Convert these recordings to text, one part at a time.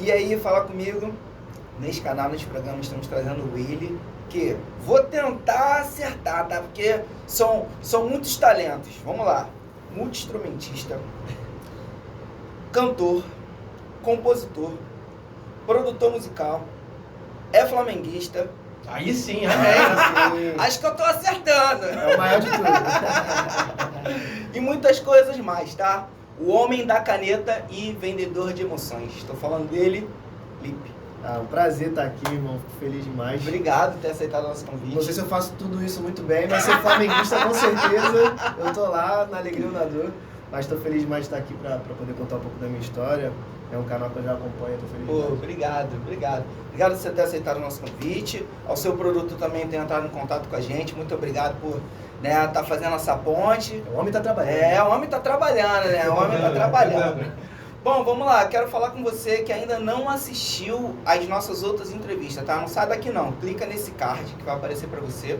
E aí, fala comigo. Nesse canal, nesse programa, estamos trazendo o Willy, que vou tentar acertar, tá? Porque são muitos talentos. Vamos lá. Multi-instrumentista, cantor, compositor, produtor musical, é flamenguista. Aí sim, amém. Acho que eu tô acertando. É o maior de tudo. E muitas coisas mais, tá? O homem da caneta e vendedor de emoções. Estou falando dele, Lipe. Um prazer estar aqui, irmão. Fico feliz demais. Obrigado por ter aceitado o nosso convite. Não sei se eu faço tudo isso muito bem, mas ser flamenguista com certeza. Eu tô lá na alegria e na dor. Mas estou feliz demais de estar aqui para poder contar um pouco da minha história. É um canal que eu já acompanho, estou feliz demais. Obrigado. Obrigado por você ter aceitado o nosso convite. Ao seu produto também ter entrado em contato com a gente. Muito obrigado por tá fazendo essa ponte. O homem está trabalhando. O homem está trabalhando, né? O homem está trabalhando. Bom, vamos lá. Quero falar com você que ainda não assistiu às nossas outras entrevistas, tá? Não sai daqui não. Clica nesse card que vai aparecer para você,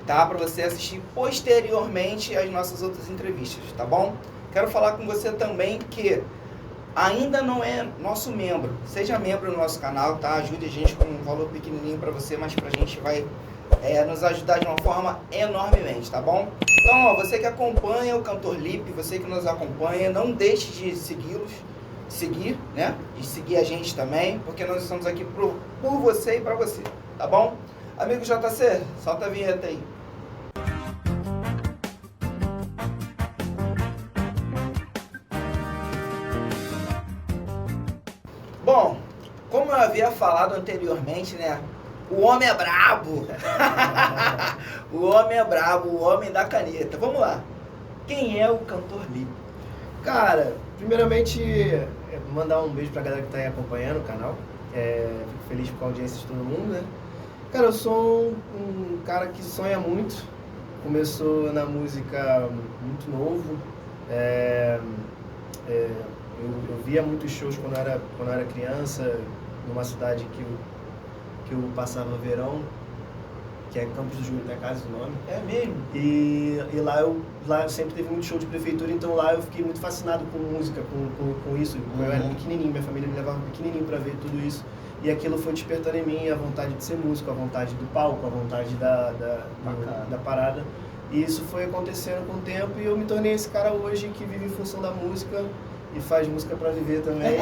tá? Para você assistir posteriormente às nossas outras entrevistas, tá bom? Quero falar com você também que ainda não é nosso membro. Seja membro do nosso canal, tá? Ajude a gente com um valor pequenininho para você, mas pra gente vai nos ajudar de uma forma enormemente, tá bom? Então, ó, você que acompanha o Cantor Lipe, você que nos acompanha, não deixe de seguir, né? De seguir a gente também, porque nós estamos aqui por você e pra você, tá bom? Amigo JC, solta a vinheta aí. Bom, como eu havia falado anteriormente, né? O homem é brabo. O homem é brabo, o homem da caneta. Vamos lá. Quem é o Cantor Lipe? Cara, primeiramente, mandar um beijo pra galera que tá aí acompanhando o canal. Fico feliz com a audiência de todo mundo, né? Cara, eu sou um cara que sonha muito. Começou na música muito novo. Eu via muitos shows quando eu era criança, numa cidade que eu passava verão, que é Campos do Goytacazes o nome. É mesmo? E lá eu sempre teve muito show de prefeitura, então lá eu fiquei muito fascinado com música, com isso. Eu era pequenininho, minha família me levava pequenininho para ver tudo isso. E aquilo foi despertando em mim a vontade de ser músico, a vontade do palco, a vontade da parada. E isso foi acontecendo com o tempo e eu me tornei esse cara hoje que vive em função da música e faz música para viver também.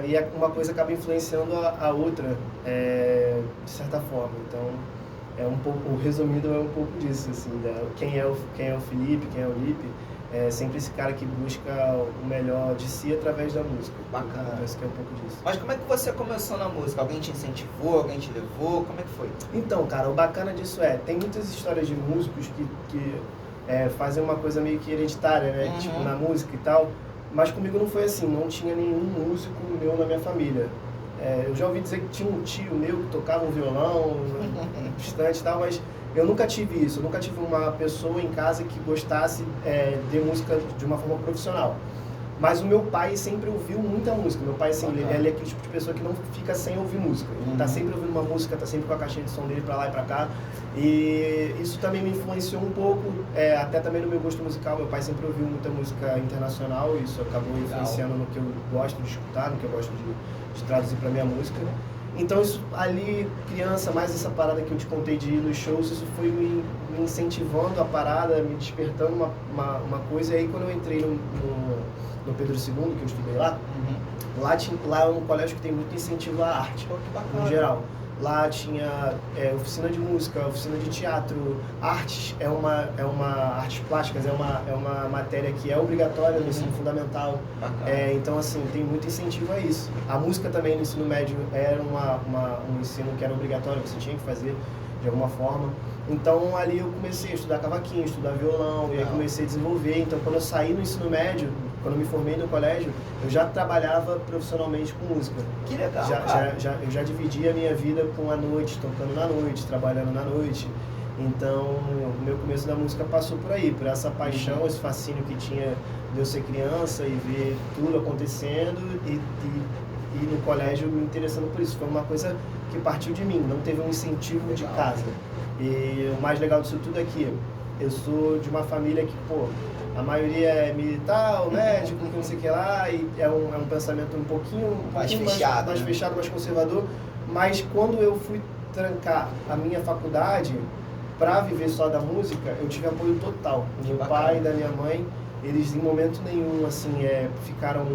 E uma coisa acaba influenciando a outra, de certa forma. Então, o resumido é um pouco disso, assim, quem é o Felipe, quem é o Lipe. É sempre esse cara que busca o melhor de si através da música. Bacana. Eu penso que é um pouco disso. Mas como é que você começou na música? Alguém te incentivou? Alguém te levou? Como é que foi? Então, cara, o bacana disso tem muitas histórias de músicos que fazem uma coisa meio que hereditária, né? Tipo, na música e tal. Mas comigo não foi assim, não tinha nenhum músico meu na minha família. Eu já ouvi dizer que tinha um tio meu que tocava um violão distante e tal, mas eu nunca tive isso. Eu nunca tive uma pessoa em casa que gostasse de música de uma forma profissional. Mas o meu pai sempre ouviu muita música. Meu pai, assim, ele é aquele tipo de pessoa que não fica sem ouvir música. Ele tá sempre ouvindo uma música, tá sempre com a caixinha de som dele pra lá e pra cá. E isso também me influenciou um pouco, até também no meu gosto musical. Meu pai sempre ouviu muita música internacional, e isso acabou influenciando no que eu gosto de escutar, no que eu gosto de traduzir pra minha música. Então isso ali, criança, mais essa parada que eu te contei de ir nos shows, isso foi me incentivando a parada, me despertando uma coisa. E aí quando eu entrei no Pedro II, que eu estudei lá, lá é um colégio que tem muito incentivo à arte, no geral. Lá tinha oficina de música, oficina de teatro, artes, artes plásticas, é uma matéria que é obrigatória no ensino fundamental. Então, assim, tem muito incentivo a isso. A música também no ensino médio era um ensino que era obrigatório, você tinha que fazer de alguma forma. Então, ali eu comecei a estudar cavaquinho, estudar violão, e aí comecei a desenvolver. Então, quando eu saí do ensino médio, quando eu me formei no colégio, eu já trabalhava profissionalmente com música. Que legal, eu já dividia a minha vida com a noite, tocando na noite, trabalhando na noite. Então, o meu começo da música passou por aí, por essa paixão, esse fascínio que tinha de eu ser criança e ver tudo acontecendo e no colégio me interessando por isso. Foi uma coisa que partiu de mim, não teve um incentivo de casa. E o mais legal disso tudo é que eu sou de uma família que, a maioria é militar, médico, que não sei o que lá, e é um pensamento um pouquinho mais fechado, mais né? fechado, mais conservador. Mas quando eu fui trancar a minha faculdade para viver só da música, eu tive apoio total. Do meu pai e da minha mãe, eles em momento nenhum, assim, ficaram...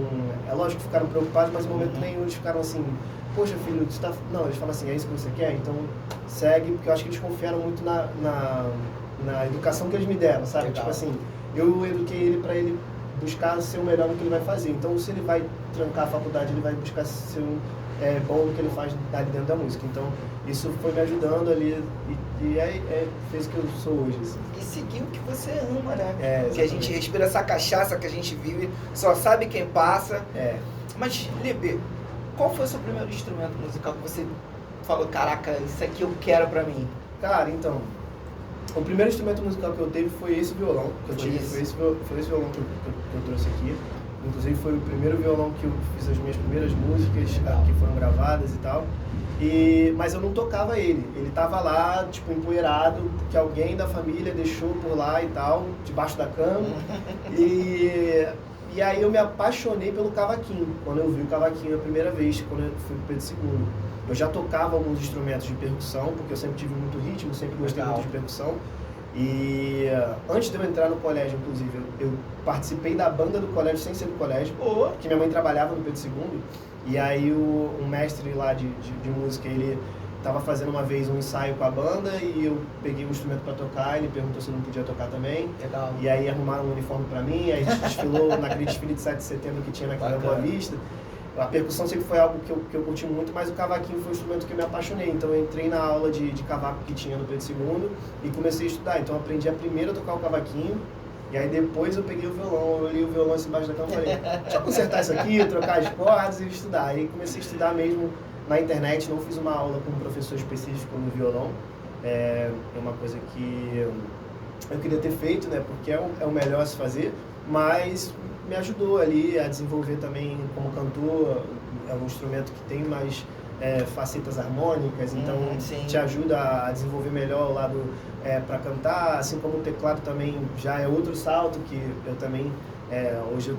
É lógico que ficaram preocupados, mas em momento nenhum eles ficaram assim... Poxa, filho, você tá... Não, eles falam assim, é isso que você quer? Então segue, porque eu acho que eles confiaram muito na educação que eles me deram, sabe? Legal. Tipo assim, eu eduquei ele para ele buscar ser o melhor no que ele vai fazer. Então, se ele vai trancar a faculdade, ele vai buscar ser bom no que ele faz ali dentro da música. Então, isso foi me ajudando ali e fez o que eu sou hoje. Assim. E seguir o que você ama, né? Que a gente respira essa cachaça que a gente vive, só sabe quem passa. Mas, Lipe, qual foi o seu primeiro instrumento musical que você falou, caraca, isso aqui eu quero pra mim? Cara, então, o primeiro instrumento musical que eu teve foi esse violão que eu tive, foi esse violão que eu trouxe aqui. Inclusive foi o primeiro violão que eu fiz as minhas primeiras músicas que foram gravadas e tal. Mas eu não tocava ele tava lá, tipo, empoeirado, que alguém da família deixou por lá e tal, debaixo da cama. E aí eu me apaixonei pelo cavaquinho, quando eu vi o cavaquinho a primeira vez, quando eu fui pro Pedro II. Eu já tocava alguns instrumentos de percussão, porque eu sempre tive muito ritmo, sempre gostei muito de percussão. E antes de eu entrar no colégio, inclusive, eu participei da banda do colégio sem ser do colégio, porque minha mãe trabalhava no Pedro II. E aí um mestre lá de música, ele estava fazendo uma vez um ensaio com a banda e eu peguei um instrumento para tocar, ele perguntou se eu não podia tocar também. Legal. E aí arrumaram um uniforme para mim, aí a gente desfilou naquele desfile de 7 de setembro que tinha naquela Boa Vista. A percussão sempre foi algo que eu curti muito, mas o cavaquinho foi um instrumento que eu me apaixonei. Então eu entrei na aula de cavaco que tinha no Pedro II e comecei a estudar. Então eu aprendi a primeiro a tocar o cavaquinho, e aí depois eu peguei o violão, eu olhei o violão assim embaixo da cama e falei, deixa eu consertar isso aqui, trocar as cordas e estudar. Aí comecei a estudar mesmo na internet, não fiz uma aula com um professor específico no violão. É uma coisa que eu queria ter feito, né, porque é o melhor a se fazer, mas me ajudou ali a desenvolver também como cantor. É um instrumento que tem mais facetas harmônicas, então te ajuda a desenvolver melhor o lado para cantar, assim como o teclado também já é outro salto, que eu também, hoje eu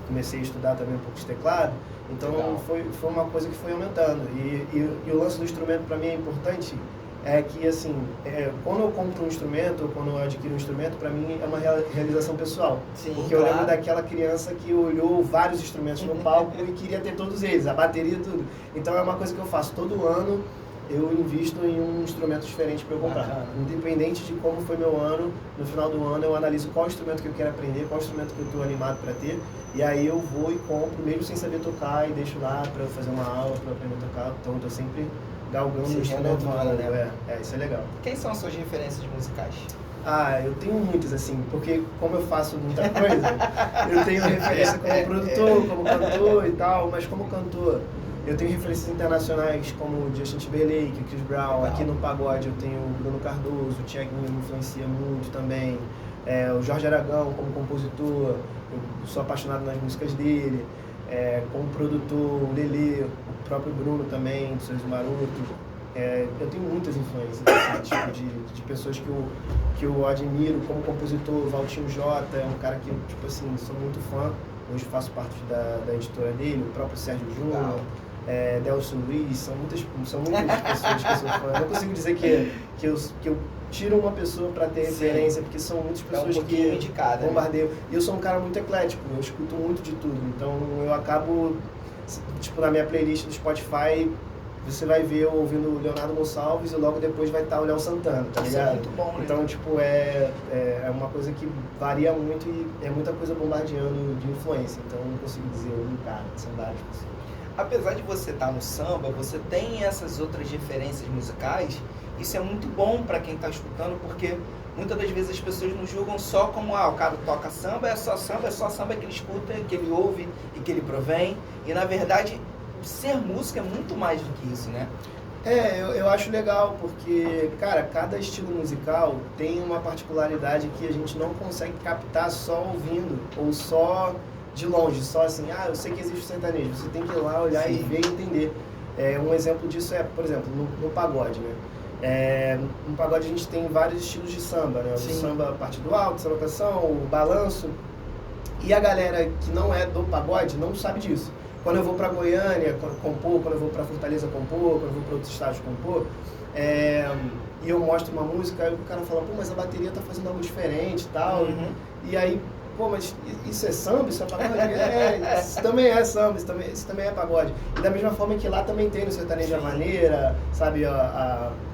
comecei a estudar também um pouco de teclado, então foi uma coisa que foi aumentando. E o lance do instrumento para mim é importante, que assim, quando eu compro um instrumento, ou quando eu adquiro um instrumento, para mim é uma realização pessoal. Sim, porque eu lembro daquela criança que olhou vários instrumentos no palco e queria ter todos eles, a bateria e tudo. Então é uma coisa que eu faço todo ano, eu invisto em um instrumento diferente para eu comprar. Independente de como foi meu ano, no final do ano eu analiso qual instrumento que eu quero aprender, qual instrumento que eu estou animado para ter, e aí eu vou e compro, mesmo sem saber tocar, e deixo lá para eu fazer uma aula, para eu aprender a tocar. Então eu estou sempre galgando o instrumento novo, né? Isso é legal. Quem são as suas referências musicais? Eu tenho muitas, assim, porque como eu faço muita coisa, eu tenho referência como produtor, como cantor e tal, mas como cantor, eu tenho referências internacionais como Justin Timberlake, Chris Brown. Aqui no pagode eu tenho o Bruno Cardoso, o Thiaguinho me influencia muito também, o Jorge Aragão como compositor, eu sou apaixonado nas músicas dele. Como produtor, o Lelê, o próprio Bruno também, do Sorriso Maroto. Eu tenho muitas influências, assim, tipo, de pessoas que eu admiro como compositor. O Valtinho Jota é um cara que eu, tipo assim, sou muito fã. Hoje faço parte da editora dele, o próprio Sérgio Júnior, Delcio Luiz, são muitas pessoas que eu sou fã. Eu não consigo dizer que eu tiro uma pessoa para ter referência, porque são muitas pessoas que bombardeiam. E eu sou um cara muito eclético, eu escuto muito de tudo. Então eu acabo, tipo, na minha playlist do Spotify, você vai ver eu ouvindo o Leonardo Gonçalves e logo depois vai estar o Léo Santana, tá ligado? Isso é muito bom, né? Então, tipo, é uma coisa que varia muito e é muita coisa bombardeando de influência. Então eu não consigo dizer um cara, são várias pessoas. Apesar de você estar no samba, você tem essas outras referências musicais. Isso é muito bom para quem está escutando, porque muitas das vezes as pessoas nos julgam só como o cara toca samba, é só samba que ele escuta, que ele ouve e que ele provém. E na verdade, ser música é muito mais do que isso, né? Eu acho legal, porque, cara, cada estilo musical tem uma particularidade que a gente não consegue captar só ouvindo, ou só de longe, só assim, eu sei que existe o sertanejo, você tem que ir lá, olhar e ver e entender. Um exemplo disso por exemplo, no pagode, né? No pagode a gente tem vários estilos de samba, né? O samba partido alto, samba canção, o balanço. E a galera que não é do pagode não sabe disso. Quando eu vou pra Goiânia compor, quando eu vou pra Fortaleza compor, quando eu vou pra outros estados compor, e eu mostro uma música, aí o cara fala, pô, mas a bateria tá fazendo algo diferente e tal. E aí, pô, mas isso é samba, isso é pagode? Isso também é samba, isso também é pagode. E da mesma forma que lá também tem no sertanejo a maneira, sabe,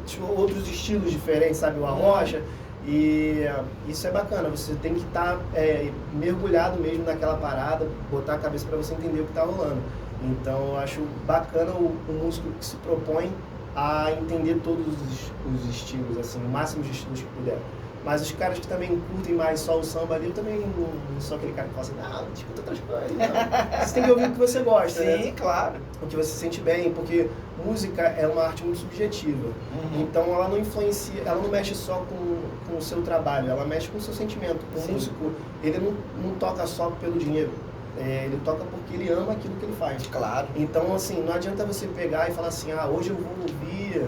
tipo, outros estilos diferentes, sabe, o arrocha. E isso é bacana, você tem que estar mergulhado mesmo naquela parada, botar a cabeça para você entender o que está rolando. Então eu acho bacana o músico que se propõe a entender todos os estilos, assim, o máximo de estilos que puder. Mas os caras que também curtem mais só o samba ali, eu também não sou aquele cara que fala assim, não, escuta outras coisas, não. Você tem que ouvir o que você gosta, né? Sim, claro. O que você se sente bem, porque música é uma arte muito subjetiva. Então ela não influencia, ela não mexe só com o seu trabalho, ela mexe com o seu sentimento. O músico, ele não toca só pelo dinheiro. Ele toca porque ele ama aquilo que ele faz. Claro. Então, assim, não adianta você pegar e falar assim, hoje eu vou ouvir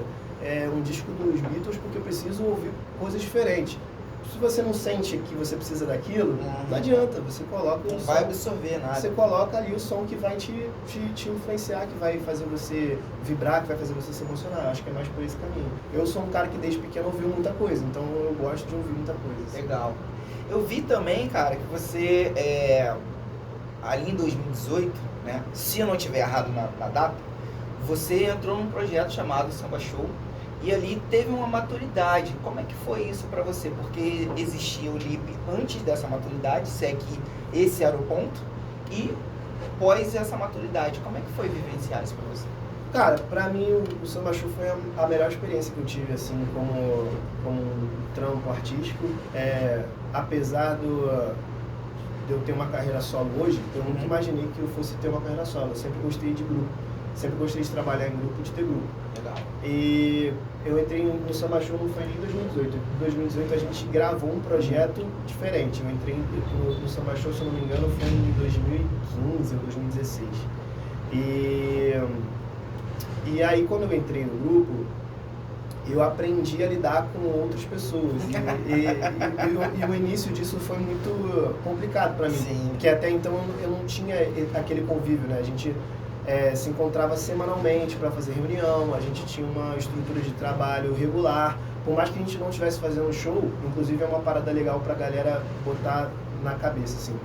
um disco dos Beatles porque eu preciso ouvir coisas diferentes. Se você não sente que você precisa daquilo, não adianta, você coloca não vai absorver nada. Você coloca ali o som que vai te influenciar, que vai fazer você vibrar, que vai fazer você se emocionar. Acho que é mais por esse caminho. Eu sou um cara que desde pequeno ouviu muita coisa, então eu gosto de ouvir muita coisa. Legal. Eu vi também, cara, que você, ali em 2018, né, se eu não estiver errado na data, você entrou num projeto chamado Samba Show e ali teve uma maturidade. Como é que foi isso pra você? Porque existia o LIP antes dessa maturidade, se é que esse era o ponto, e após essa maturidade, como é que foi vivenciar isso pra você? Cara, pra mim o Samba Show foi a melhor experiência que eu tive, assim, como um trampo artístico. Apesar de eu ter uma carreira solo hoje, eu nunca imaginei que eu fosse ter uma carreira solo. Eu sempre gostei de grupo, sempre gostei de trabalhar em grupo, de ter grupo. Legal. E eu entrei no Samba Show não foi em 2018. Em 2018 a gente gravou um projeto diferente. Eu entrei no Samba Show, se eu não me engano, foi em 2015 ou 2016. E aí quando eu entrei no grupo, eu aprendi a lidar com outras pessoas. E o início disso foi muito complicado para mim. Sim. Porque até então eu não tinha aquele convívio, né? A gente se encontrava semanalmente para fazer reunião, a gente tinha uma estrutura de trabalho regular. Por mais que a gente não estivesse fazendo um show, inclusive é uma parada legal pra galera botar na cabeça, assim.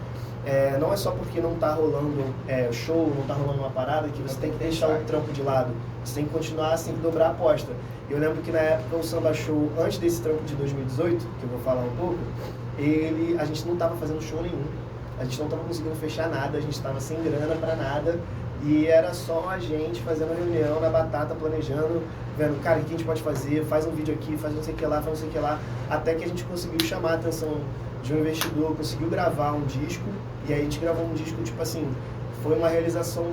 Não é só porque não tá rolando show, não tá rolando uma parada, que você tem que deixar o trampo de lado. Você tem que continuar, você tem que dobrar a aposta. Eu lembro que na época o Samba Show, antes desse trampo de 2018, que eu vou falar um pouco, a gente não tava fazendo show nenhum. A gente não tava conseguindo fechar nada, a gente tava sem grana pra nada. E era só a gente fazendo reunião na batata, planejando, vendo, cara, o que a gente pode fazer, faz um vídeo aqui, faz não sei o que lá, faz não sei o que lá, até que a gente conseguiu chamar a atenção de um investidor, conseguiu gravar um disco, e aí a gente gravou um disco, tipo assim, foi uma realização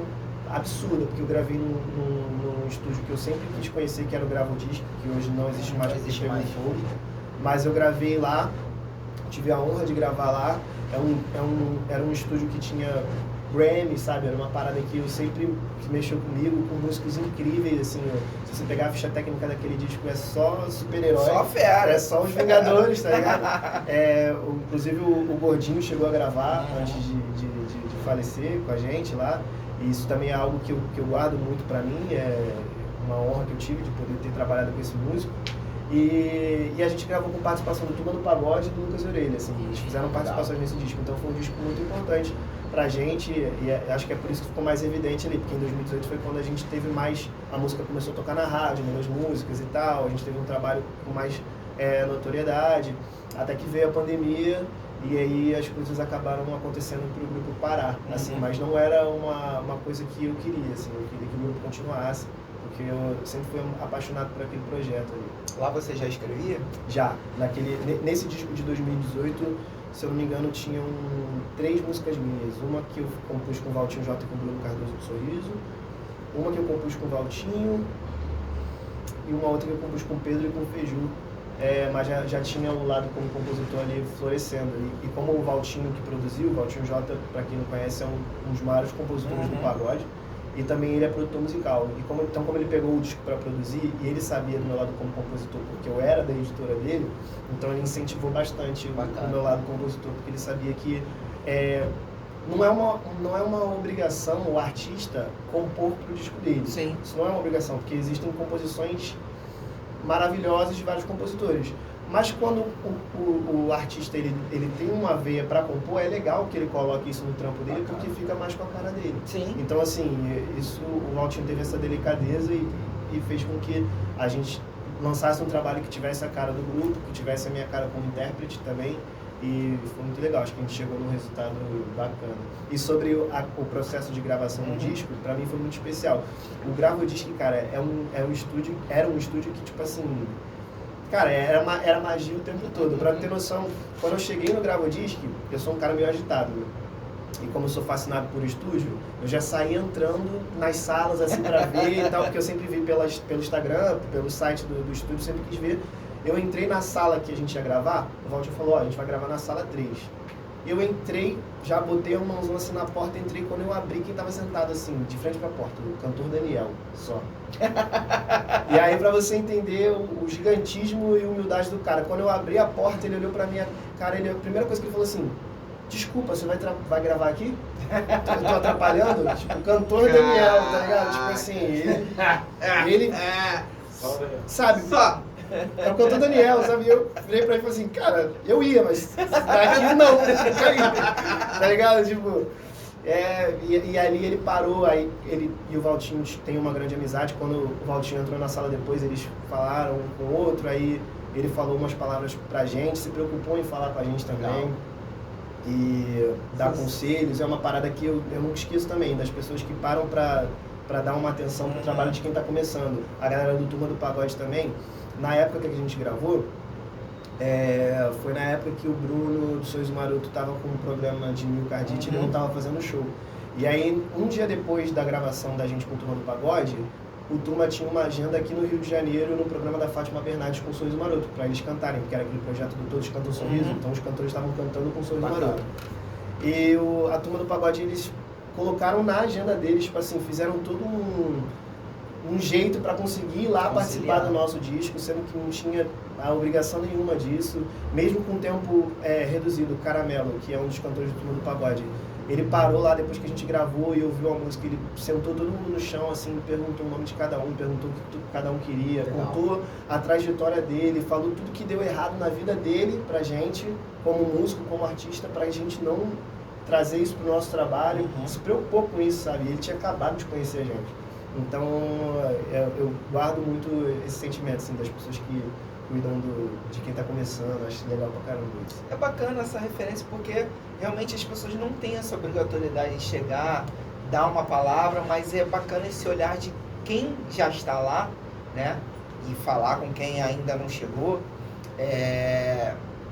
absurda, porque eu gravei num estúdio que eu sempre quis conhecer, que era o Gravodisc, que hoje não existe mais, porque pegou fogo, mas eu gravei lá, tive a honra de gravar lá, era um estúdio que tinha Grammy, sabe? Era uma parada que eu sempre mexeu comigo, com músicos incríveis, assim, se você pegar a ficha técnica daquele disco, é só super-herói. Só fera. É só os Vingadores, tá ligado? Inclusive o Gordinho chegou a gravar antes de falecer com a gente lá, e isso também é algo que eu guardo muito pra mim, é uma honra que eu tive de poder ter trabalhado com esse músico. E a gente gravou com participação do Turma do Pagode e do Lucas Orelha, assim, eles fizeram participações nesse disco, então foi um disco muito importante pra gente, e acho que é por isso que ficou mais evidente ali, porque em 2018 foi quando a gente teve mais, a música começou a tocar na rádio, menos músicas e tal, a gente teve um trabalho com mais notoriedade, até que veio a pandemia, e aí as coisas acabaram acontecendo pro grupo parar, assim, mas não era uma coisa que eu queria, assim, eu queria que o grupo continuasse, porque eu sempre fui apaixonado por aquele projeto ali. Lá você já escrevia? Já, nesse disco de 2018, se eu não me engano, tinham 3 músicas minhas. Uma que eu compus com o Valtinho J e com o Bruno Cardoso do Sorriso, uma que eu compus com o Valtinho e uma outra que eu compus com o Pedro e com o Feju. Mas já tinha o lado como compositor ali florescendo. E como o Valtinho que produziu, o Valtinho J, para quem não conhece, é um dos maiores compositores do pagode. E também ele é produtor musical. Então como ele pegou o disco para produzir, e ele sabia do meu lado como compositor, porque eu era da editora dele, então ele incentivou bastante o meu lado compositor, porque ele sabia que não é uma obrigação o artista compor pro disco dele. Sim. Isso não é uma obrigação, porque existem composições maravilhosas de vários compositores. Mas quando o artista ele tem uma veia para compor, é legal que ele coloque isso no trampo dele, porque fica mais com a cara dele. Sim. Então, assim, isso, o Valtinho teve essa delicadeza e fez com que a gente lançasse um trabalho que tivesse a cara do grupo, que tivesse a minha cara como intérprete também. E foi muito legal, acho que a gente chegou num resultado bacana. E sobre o processo de gravação do disco, pra mim foi muito especial. O Gravodisc, cara, era um estúdio que, tipo assim, cara, era magia o tempo todo. Pra ter noção, quando eu cheguei no Gravodisc, eu sou um cara meio agitado, né? E como eu sou fascinado por estúdio, eu já saí entrando nas salas assim pra ver e tal, porque eu sempre vi pelo Instagram, pelo site do estúdio, sempre quis ver. Eu entrei na sala que a gente ia gravar, o Valtinho falou, a gente vai gravar na sala 3. Eu entrei, já botei a mãozão assim na porta, entrei, quando eu abri, quem tava sentado assim, de frente pra porta? O cantor Daniel, só. E aí, pra você entender o gigantismo e humildade do cara, quando eu abri a porta, ele olhou pra minha cara, a primeira coisa que ele falou assim, desculpa, você vai gravar aqui? Eu tô atrapalhando? Tipo, o cantor Daniel, tá ligado? Tipo assim, ele sabe? Só. É o cantor Daniel, sabe? Eu virei pra ele e falei assim, cara, eu ia, mas daqui não, tá ligado? Tipo, e ali ele parou, aí ele e o Valtinho tem uma grande amizade. Quando o Valtinho entrou na sala depois, eles falaram um com o outro, aí ele falou umas palavras pra gente, se preocupou em falar com a gente também. Legal. E dar conselhos, é uma parada que eu nunca esqueço também, das pessoas que param pra dar uma atenção pro trabalho de quem tá começando. A galera do Turma do Pagode também, na época que a gente gravou, foi na época que o Bruno do Sorriso Maroto tava com um problema de miocardite, ele não tava fazendo show. E aí, um dia depois da gravação da gente com o Turma do Pagode, o Turma tinha uma agenda aqui no Rio de Janeiro, no programa da Fátima Bernardes com o Sorriso Maroto, para eles cantarem, porque era aquele projeto do Todos Cantam Sorriso, então os cantores estavam cantando com o Sorriso Maroto. E a Turma do Pagode, eles colocaram na agenda deles, tipo assim, fizeram todo um jeito para conseguir ir lá participar do nosso disco, sendo que não tinha a obrigação nenhuma disso, mesmo com tempo reduzido. O Caramelo, que é um dos cantores do Turma do Pagode, ele parou lá depois que a gente gravou e ouviu a música, ele sentou todo mundo no chão, assim, perguntou o nome de cada um, perguntou o que cada um queria, contou a trajetória dele, falou tudo que deu errado na vida dele pra gente, como músico, como artista, pra gente não trazer isso pro nosso trabalho, se preocupou com isso, sabe? Ele tinha acabado de conhecer a gente. Então, eu guardo muito esse sentimento, assim, das pessoas que cuidam de quem está começando, acho legal pra caramba isso. É bacana essa referência porque realmente as pessoas não têm essa obrigatoriedade de chegar, dar uma palavra, mas é bacana esse olhar de quem já está lá, né? E falar com quem ainda não chegou,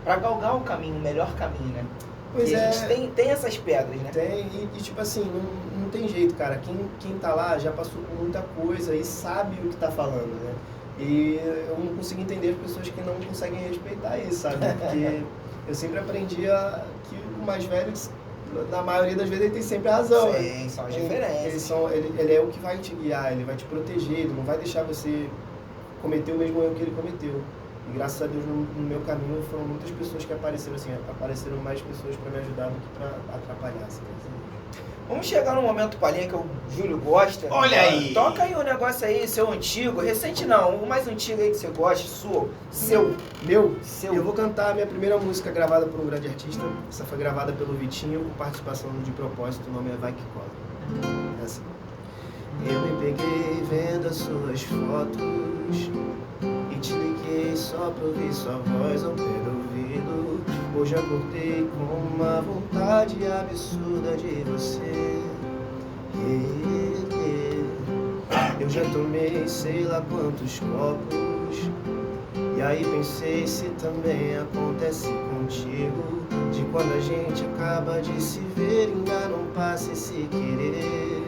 para galgar o caminho, o melhor caminho, né? Pois a gente tem essas pedras, né? Tem, e tipo assim, não tem jeito, cara. Quem tá lá já passou por muita coisa e sabe o que tá falando, né? E eu não consigo entender as pessoas que não conseguem respeitar isso, sabe? Porque eu sempre aprendi que o mais velho, na maioria das vezes, ele tem sempre a razão. Sim, né? São as diferenças. Ele é o que vai te guiar, ele vai te proteger, ele não vai deixar você cometer o mesmo erro que ele cometeu. E graças a Deus, no meu caminho, foram muitas pessoas que apareceram, assim, apareceram mais pessoas para me ajudar do que para atrapalhar, assim. Vamos chegar no momento palhinha que o Júlio gosta. Olha aí! Toca aí um negócio aí, seu antigo, recente não, o mais antigo aí que você gosta, seu. Eu vou cantar a minha primeira música gravada por um grande artista. Essa foi gravada pelo Vitinho, com participação de propósito, o nome é Vai Que Cola. É assim. Eu me peguei vendo as suas fotos e te liguei só pra ouvir sua voz ao pé do ouvido. Hoje acordei com uma vontade absurda de você. Eu já tomei sei lá quantos copos, e aí pensei se também acontece contigo, de quando a gente acaba de se ver, ainda não passa esse querer.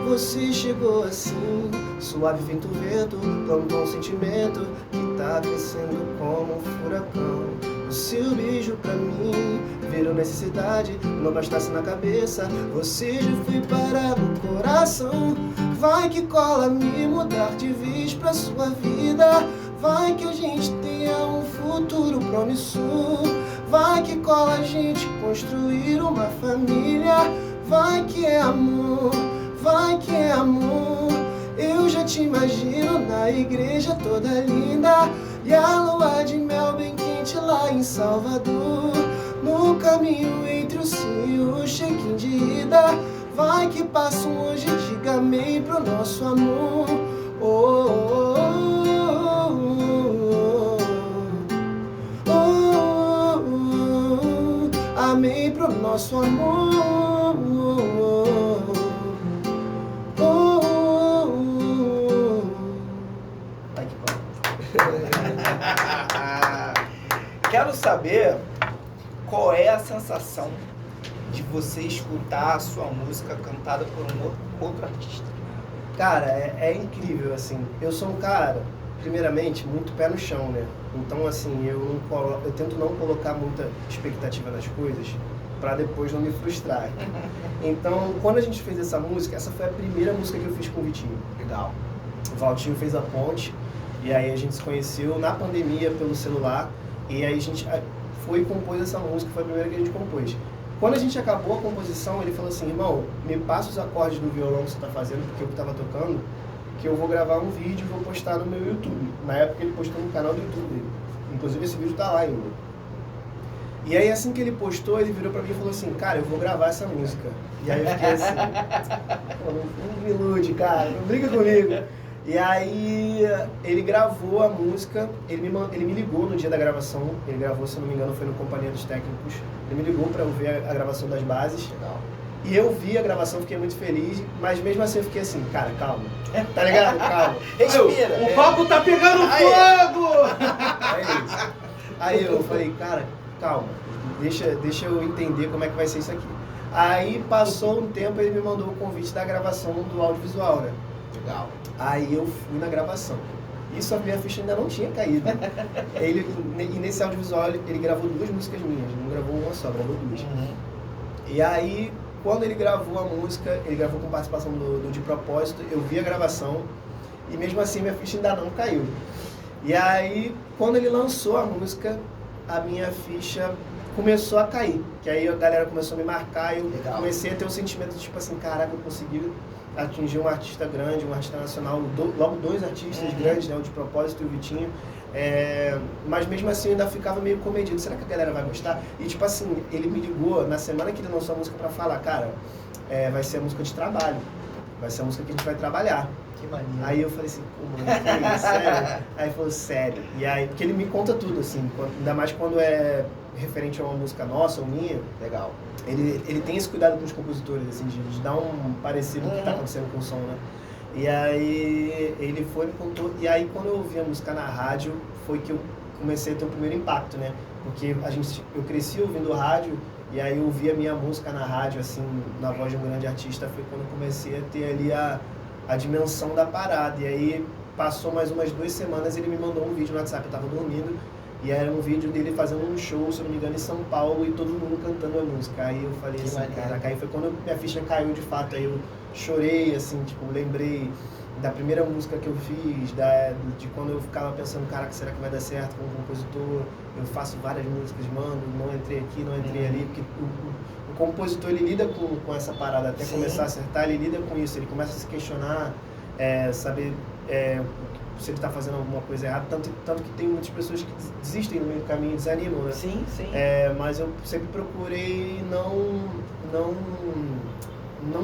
Você chegou assim, suave feito vento, plantou um sentimento que tá crescendo como um furacão. O seu beijo pra mim virou necessidade, não bastasse na cabeça, você já foi parar no coração. Vai que cola me mudar de vez pra sua vida, vai que a gente tenha um futuro promissor. vai que cola a gente construir uma família. Vai que é amor, vai que é amor. Eu já te imagino na igreja toda linda, e a lua de mel bem quente lá em Salvador. No caminho entre o sim e o check-in de ida, vai que passa um anjo e diga amém pro nosso amor. Oh, oh, oh, oh, oh, oh, amém pro nosso amor. Quero saber qual é a sensação de você escutar a sua música cantada por um outro artista. Cara, é incrível, assim. Eu sou um cara, primeiramente, muito pé no chão, né? Então, assim, eu tento não colocar muita expectativa nas coisas pra depois não me frustrar. Então, quando a gente fez essa música, essa foi a primeira música que eu fiz com o Vitinho. Legal. O Valtinho fez a ponte, e aí a gente se conheceu na pandemia pelo celular, e aí a gente foi e compôs essa música, foi a primeira que a gente compôs. Quando a gente acabou a composição, ele falou assim, irmão, me passa os acordes do violão que você tá fazendo, porque eu tava tocando, que eu vou gravar um vídeo e vou postar no meu YouTube. Na época ele postou no canal do YouTube dele. Inclusive esse vídeo tá lá ainda. E aí assim que ele postou, ele virou pra mim e falou assim, cara, eu vou gravar essa música. E aí eu fiquei assim, pô, não me ilude, cara, não briga comigo. E aí ele gravou a música, ele me ligou no dia da gravação, ele gravou, se não me engano, foi no Companhia dos Técnicos, ele me ligou pra eu ver a gravação das bases. Legal. E eu vi a gravação, fiquei muito feliz, mas mesmo assim eu fiquei assim, cara, calma, tá ligado? Calma. Respira. O papo tá pegando fogo! É isso. Aí eu falei, cara, calma, deixa eu entender como é que vai ser isso aqui. Aí passou um tempo, ele me mandou o convite da gravação do audiovisual, né? Legal. Aí eu fui na gravação. Isso a minha ficha ainda não tinha caído. E nesse audiovisual ele gravou 2 músicas minhas, não gravou uma só, gravou 2. E aí, quando ele gravou a música, ele gravou com participação do De Propósito, eu vi a gravação e mesmo assim minha ficha ainda não caiu. E aí, quando ele lançou a música, a minha ficha começou a cair. Que aí a galera começou a me marcar e eu comecei a ter o sentimento de tipo assim, caraca, eu consegui atingir um artista grande, um artista nacional, logo 2 artistas grandes, né, o De Propósito e o Vitinho. Mas mesmo assim eu ainda ficava meio comedido, será que a galera vai gostar? E tipo assim, ele me ligou na semana que ele lançou a música pra falar, cara, vai ser a música de trabalho, vai ser a música que a gente vai trabalhar. Que maneiro. Aí eu falei assim, pô, mano, sério? Aí ele falou, sério. E aí, porque ele me conta tudo, assim, ainda mais quando é referente a uma música nossa ou minha. Legal. Ele tem esse cuidado com os compositores, assim, de dar um parecer do que tá acontecendo com o som, né? E aí ele foi e me contou, e aí quando eu ouvi a música na rádio, foi que eu comecei a ter o primeiro impacto, né? Porque eu cresci ouvindo rádio, e aí eu ouvi a minha música na rádio, assim, na voz de um grande artista, foi quando eu comecei a ter ali a dimensão da parada. E aí passou mais umas 2 semanas, ele me mandou um vídeo no WhatsApp, eu tava dormindo, e era um vídeo dele fazendo um show, se não me engano, em São Paulo, e todo mundo cantando a música. Aí eu falei assim, caraca, aí foi quando minha ficha caiu de fato, aí eu chorei, assim, tipo, lembrei da primeira música que eu fiz, de quando eu ficava pensando, caraca, será que vai dar certo como compositor? Eu faço várias músicas, mano, não entrei aqui, não entrei ali, porque o compositor, ele lida com essa parada, até começar a acertar, ele lida com isso, ele começa a se questionar, saber se ele está fazendo alguma coisa errada, tanto que tem muitas pessoas que desistem no meio do caminho, desanimam, né? Sim, sim. Mas eu sempre procurei não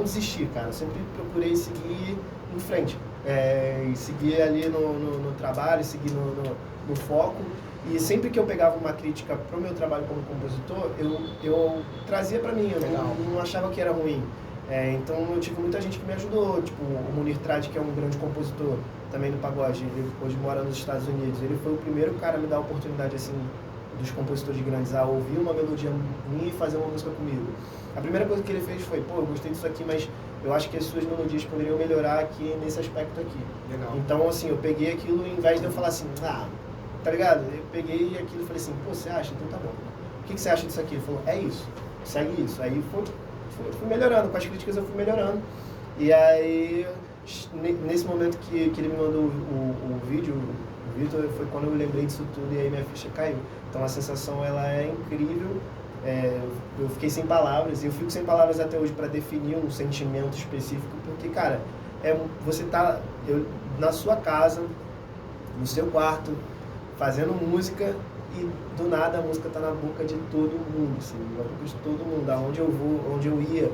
desistir, cara. Eu sempre procurei seguir em frente. E seguir ali no trabalho, seguir no foco. E sempre que eu pegava uma crítica pro meu trabalho como compositor, eu trazia pra mim, eu não achava que era ruim. Então eu tive muita gente que me ajudou, tipo o Munir Trade, que é um grande compositor também no pagode, ele hoje mora nos Estados Unidos. Ele foi o primeiro cara a me dar a oportunidade, assim, dos compositores grandes, a ouvir uma melodia minha e fazer uma música comigo. A primeira coisa que ele fez foi, pô, eu gostei disso aqui, mas eu acho que as suas melodias poderiam melhorar aqui nesse aspecto aqui. Legal. Então, assim, eu peguei aquilo, em vez de eu falar assim, tá ligado? Eu peguei aquilo e falei assim, pô, você acha? Então tá bom. O que você acha disso aqui? Ele falou, é isso, segue isso. Aí fui melhorando, com as críticas eu fui melhorando. E aí, nesse momento que ele me mandou o vídeo, O Vitor foi quando eu lembrei disso tudo e aí minha ficha caiu. Então a sensação ela é incrível. Eu fiquei sem palavras, e eu fico sem palavras até hoje para definir um sentimento específico, porque, cara, você tá na sua casa, no seu quarto, fazendo música, e do nada a música tá na boca de todo mundo, assim, na boca de todo mundo, aonde eu vou, onde eu ia,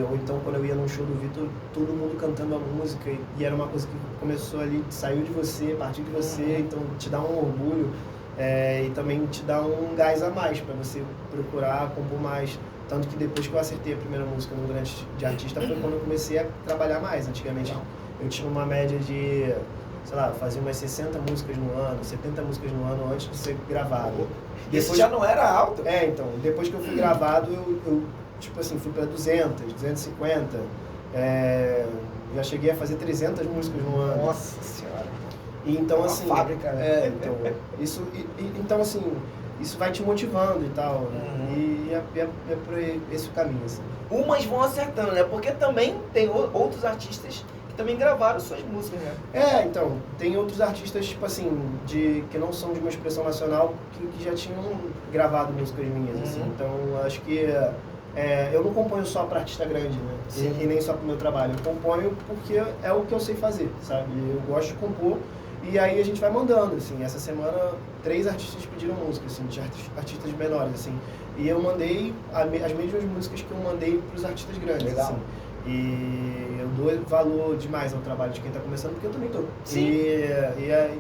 ou então quando eu ia num show do Vitor, todo mundo cantando a música, e era uma coisa que começou ali, saiu de você, partiu de você, então te dá um orgulho. E também te dá um gás a mais para você procurar compor mais. Tanto que depois que eu acertei a primeira música no Grande de Artista foi quando eu comecei a trabalhar mais. Antigamente eu tinha uma média de, sei lá, fazia umas 60 músicas no ano, 70 músicas no ano antes de ser gravado. Isso já não era alto? Então, depois que eu fui gravado, eu tipo assim, fui para 200, 250. Já cheguei a fazer 300 músicas no ano. Nossa Senhora! E então, assim, fábrica, né? Então, assim, isso vai te motivando e tal. E é por esse o caminho, assim. Umas vão acertando, né? Porque também tem outros artistas que também gravaram suas músicas, né? Então, tem outros artistas, tipo assim, que não são de uma expressão nacional, que já tinham gravado músicas minhas, assim. Então, acho que eu não componho só para artista grande, né? E nem só para o meu trabalho. Eu componho porque é o que eu sei fazer, sabe? Eu gosto de compor. E aí a gente vai mandando, assim, essa semana 3 artistas pediram música, assim, de artistas menores, assim, e eu mandei as mesmas músicas que eu mandei para os artistas grandes. Legal. Assim, e eu dou valor demais ao trabalho de quem está começando, porque eu também tô. Sim.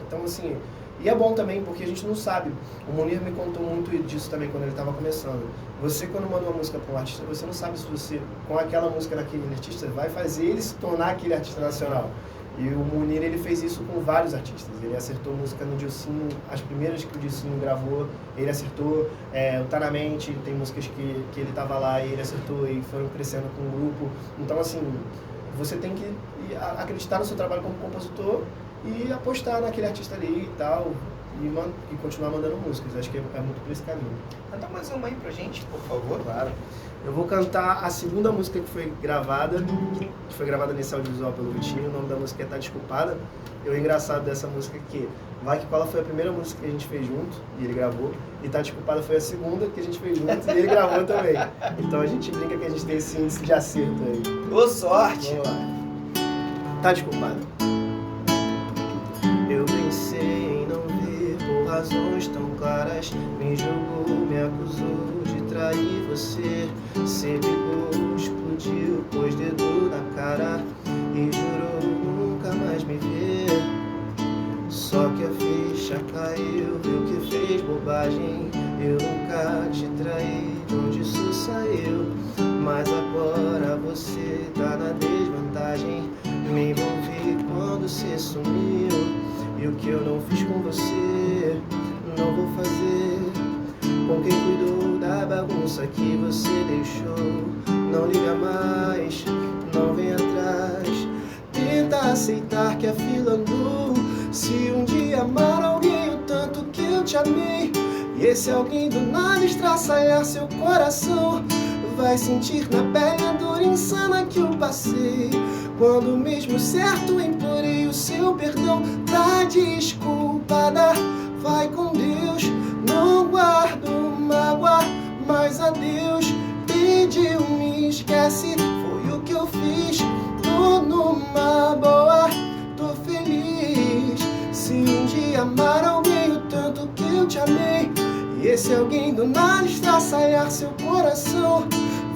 Então, assim, e é bom também, porque a gente não sabe, o Munir me contou muito disso também quando ele estava começando. Você, quando manda uma música para um artista, você não sabe se você, com aquela música daquele artista, vai fazer ele se tornar aquele artista nacional. E o Munir, ele fez isso com vários artistas. Ele acertou música no Dilcinho, as primeiras que o Dilcinho gravou, ele acertou. O Tá Na Mente, tem músicas que ele tava lá e ele acertou e foram crescendo com o grupo. Então, assim, você tem que acreditar no seu trabalho como compositor e apostar naquele artista ali e tal, e continuar mandando músicas. Acho que é muito por esse caminho. Canta mais uma aí pra gente, por favor. Claro. Eu vou cantar a segunda música que foi gravada nesse audiovisual pelo Vitinho. O nome da música é Tá Desculpada. E o engraçado dessa música é que Vai Que Cola foi a primeira música que a gente fez junto, e ele gravou. E Tá Desculpada foi a segunda que a gente fez junto, e ele gravou também. Então a gente brinca que a gente tem esse índice de acerto aí. Boa sorte! Vamos lá. Tá Desculpada. Eu pensei em não ver por razões tão claras. Me julgou, me acusou de trair você. Se brigou, explodiu, pôs dedo na cara e jurou nunca mais me ver. Só que a ficha caiu, viu que fez bobagem. Eu nunca te traí, de onde isso saiu? Mas agora você tá na desvantagem. Me envolvi quando você sumiu. E o que eu não fiz com você, não vou fazer com quem cuidou da bagunça que você deixou. Não liga mais, não vem atrás. Tenta aceitar que a fila andou. Se um dia amar alguém o tanto que eu te amei, e esse alguém do nada estraçalhar seu coração, vai sentir na pele a dor insana que eu passei. Quando mesmo certo implorei o seu perdão. Tá desculpada, vai com Deus. Não guardo mágoa, mas a Deus pediu, me esquece. Foi o que eu fiz, tô numa boa, tô feliz. Se um dia amar alguém o tanto que eu te amei, e esse alguém do nada estraçalhar seu coração,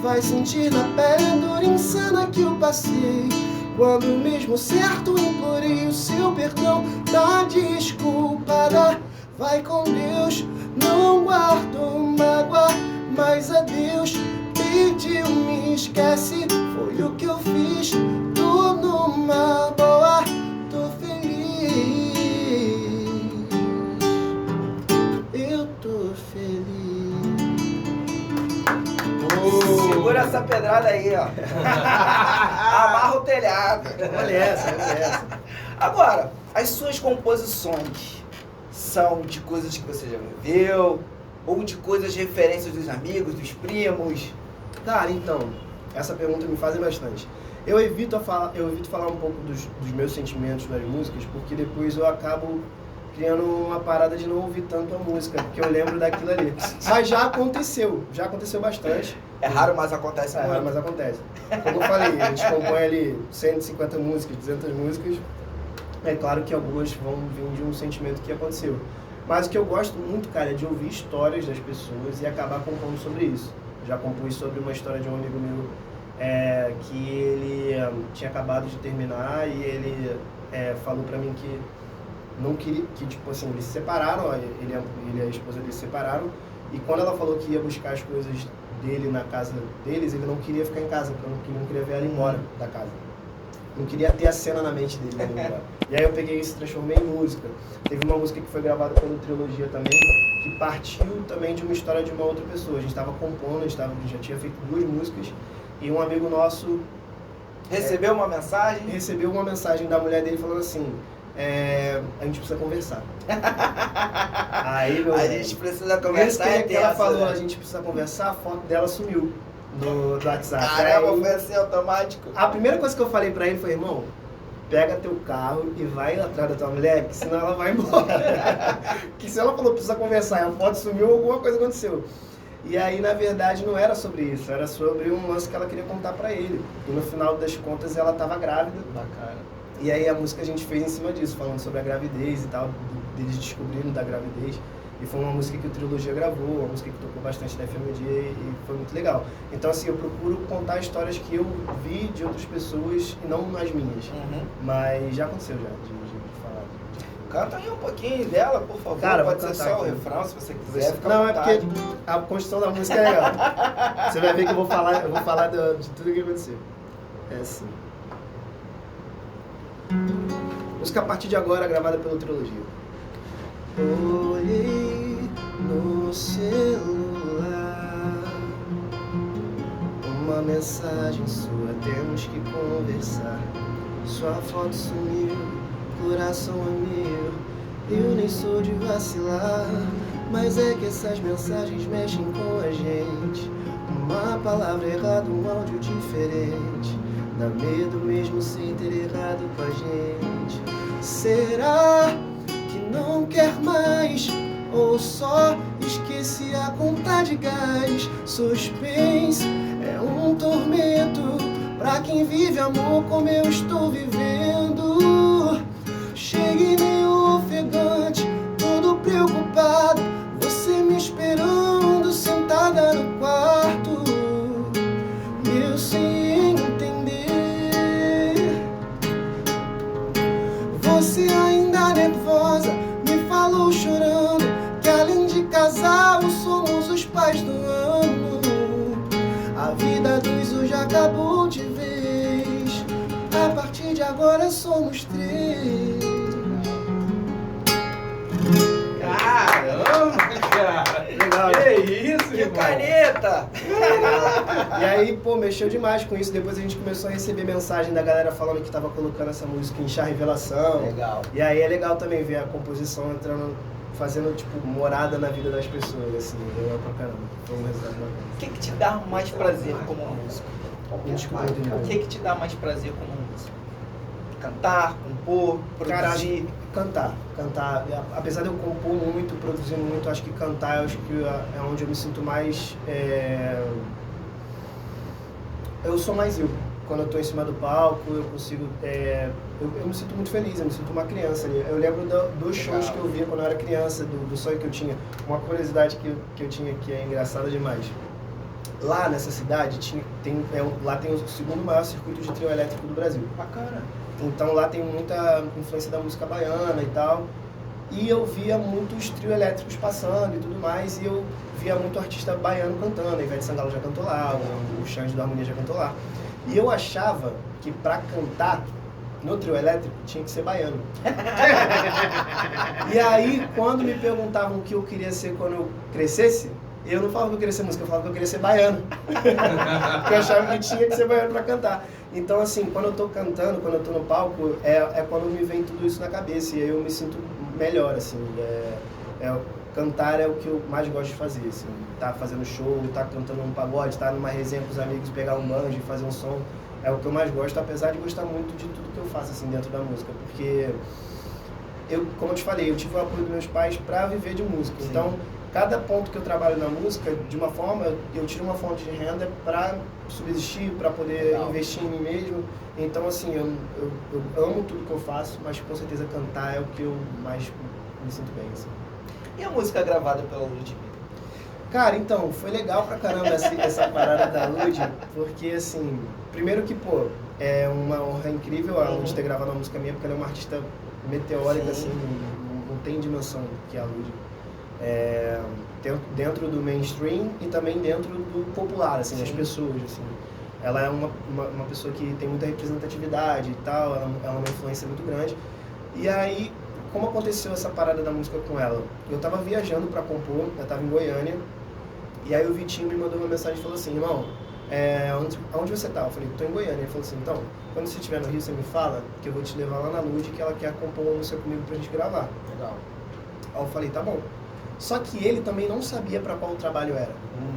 vai sentir na pele a dor insana que eu passei. Quando mesmo certo implorei o seu perdão. Tá desculpada, vai com Deus. Não guardo mágoa, mas a Deus pediu, me esquece. Foi o que eu fiz, tô numa boa, tô feliz. Eu tô feliz. Segura essa pedrada aí, ó. Amarra o telhado. Olha essa. Agora, as suas composições são de coisas que você já viveu? Ou de coisas de referências dos amigos, dos primos? Cara, então, essa pergunta me fazem bastante. Eu evito falar um pouco dos meus sentimentos nas músicas, porque depois eu acabo criando uma parada de não ouvir tanto a música, porque eu lembro daquilo ali. Mas já aconteceu bastante. É raro, mas acontece É muito. raro, mas acontece. Como eu falei, a gente compõe ali 150 músicas, 200 músicas. É claro que algumas vão vir de um sentimento que aconteceu. Mas o que eu gosto muito, cara, é de ouvir histórias das pessoas e acabar compondo sobre isso. Já compus sobre uma história de um amigo meu que ele tinha acabado de terminar e ele falou pra mim que não queria, que tipo assim, eles se separaram, ele e a esposa dele se separaram, e quando ela falou que ia buscar as coisas dele na casa deles, ele não queria ficar em casa, porque não queria ver ela embora da casa. Não queria ter a cena na mente dele. Né? E aí eu peguei isso e transformei em música. Teve uma música que foi gravada pelo Trilogia também, que partiu também de uma história de uma outra pessoa. A gente estava compondo, já tinha feito 2 músicas, e um amigo nosso Recebeu uma mensagem? recebeu uma mensagem da mulher dele falando assim, a gente precisa conversar. Aí, meu A velho, gente precisa nesse conversar. que ela falou, a gente precisa conversar, a foto dela sumiu do WhatsApp. Caramba, Aí, foi assim automático. a primeira coisa que eu falei pra ele foi, irmão, pega teu carro e vai atrás da tua mulher, que senão ela vai embora. Que se ela falou, precisa conversar, e a foto sumiu, alguma coisa aconteceu. E aí, na verdade, não era sobre isso, era sobre um lance que ela queria contar pra ele. E no final das contas, ela tava grávida. Bacana. E aí a música a gente fez em cima disso, falando sobre a gravidez e tal, deles descobrindo da gravidez. E foi uma música que o Trilogia gravou, uma música que tocou bastante na FMD e foi muito legal. Então assim, eu procuro contar histórias que eu vi de outras pessoas e não as minhas. Uhum. Mas já aconteceu já, de falar. Canta aí um pouquinho dela, por favor. Cara, pode vou ser cantar só o aqui. refrão, se você quiser. Fica à Não, é vontade. porque a construção da música é legal. Você vai ver que eu vou falar de tudo que aconteceu. É assim. Música a partir de agora, gravada pelo Trilogia. Olhei no celular, uma mensagem sua, temos que conversar. Sua foto sumiu, coração é meu, eu nem sou de vacilar. Mas é que essas mensagens mexem com a gente. Uma palavra errada, um áudio diferente, dá medo mesmo sem ter errado com a gente. Será que não quer mais? Ou só esqueci a conta de gás? Suspense é um tormento pra quem vive amor como eu estou vivendo. Cheguei meio ofegante, todo preocupado, você me esperando sentada no quarto, eu sem entender. Você ainda nervosa me falou chorando que além de casal somos os pais do ano. A vida dos hoje acabou de vez, a partir de agora somos 3. Caramba, cara! Legal, Que isso, Que irmão? caneta! E aí, pô, mexeu demais com isso. Depois a gente começou a receber mensagem da galera falando que tava colocando essa música em chá revelação. Legal. E aí é legal também ver a composição entrando, fazendo, tipo, morada na vida das pessoas, assim. Legal pra caramba. Foi um resultado bacana. O que te dá mais prazer como músico? Desculpa, não entendi. O que te dá mais prazer como músico? Cantar, compor, produzir? Cantar. Apesar de eu compor muito, produzir muito, acho que cantar acho que é onde eu me sinto mais... Eu sou mais eu. Quando eu tô em cima do palco, eu consigo... Eu me sinto muito feliz, eu me sinto uma criança ali. Eu lembro dos shows que eu via quando eu era criança, do sonho que eu tinha. Uma curiosidade que eu tinha que é engraçada demais. Lá nessa cidade, lá tem o segundo maior circuito de trio elétrico do Brasil. Bacana. Então lá tem muita influência da música baiana e tal. E eu via muitos trio elétricos passando e tudo mais. E eu via muito artista baiano cantando. A Ivete Sangalo já cantou lá, o Xande do Harmonia já cantou lá. E eu achava que pra cantar no trio elétrico tinha que ser baiano. E aí, quando me perguntavam o que eu queria ser quando eu crescesse, eu não falava que eu queria ser música, eu falava que eu queria ser baiano. Porque eu achava que tinha que ser baiano pra cantar. Então, assim, quando eu tô cantando, quando eu tô no palco, é quando me vem tudo isso na cabeça. E aí eu me sinto melhor, assim. Cantar é o que eu mais gosto de fazer, assim. Tá fazendo show, tá cantando um pagode, tá numa resenha com os amigos, pegar um banjo e fazer um som. É o que eu mais gosto, apesar de gostar muito de tudo que eu faço, assim, dentro da música. Porque como eu te falei, eu tive o apoio dos meus pais para viver de música. Sim. Então, cada ponto que eu trabalho na música, de uma forma, eu tiro uma fonte de renda para subsistir, para poder investir em mim mesmo. Então, assim, eu amo tudo que eu faço, mas com certeza cantar é o que eu mais me sinto bem, assim. E a música gravada pela Lud? Cara, então, foi legal pra caramba essa parada da Lud, porque, assim, primeiro que, pô, é uma honra incrível a Lud ter gravado uma música minha, porque ela é uma artista meteórica, assim, não tem dimensão que é a Lud. Dentro do mainstream e também dentro do popular, assim, das pessoas, assim. Ela é uma pessoa que tem muita representatividade e tal, ela é uma influência muito grande. E aí, como aconteceu essa parada da música com ela? Eu tava viajando pra compor, eu tava em Goiânia, e aí o Vitinho me mandou uma mensagem e falou assim, irmão, onde você tá? Eu falei, tô em Goiânia. Ele falou assim, então, quando você estiver no Rio, você me fala que eu vou te levar lá na Lud, que ela quer compor uma música comigo pra gente gravar. Legal. Aí eu falei, tá bom. Só que ele também não sabia pra qual trabalho era.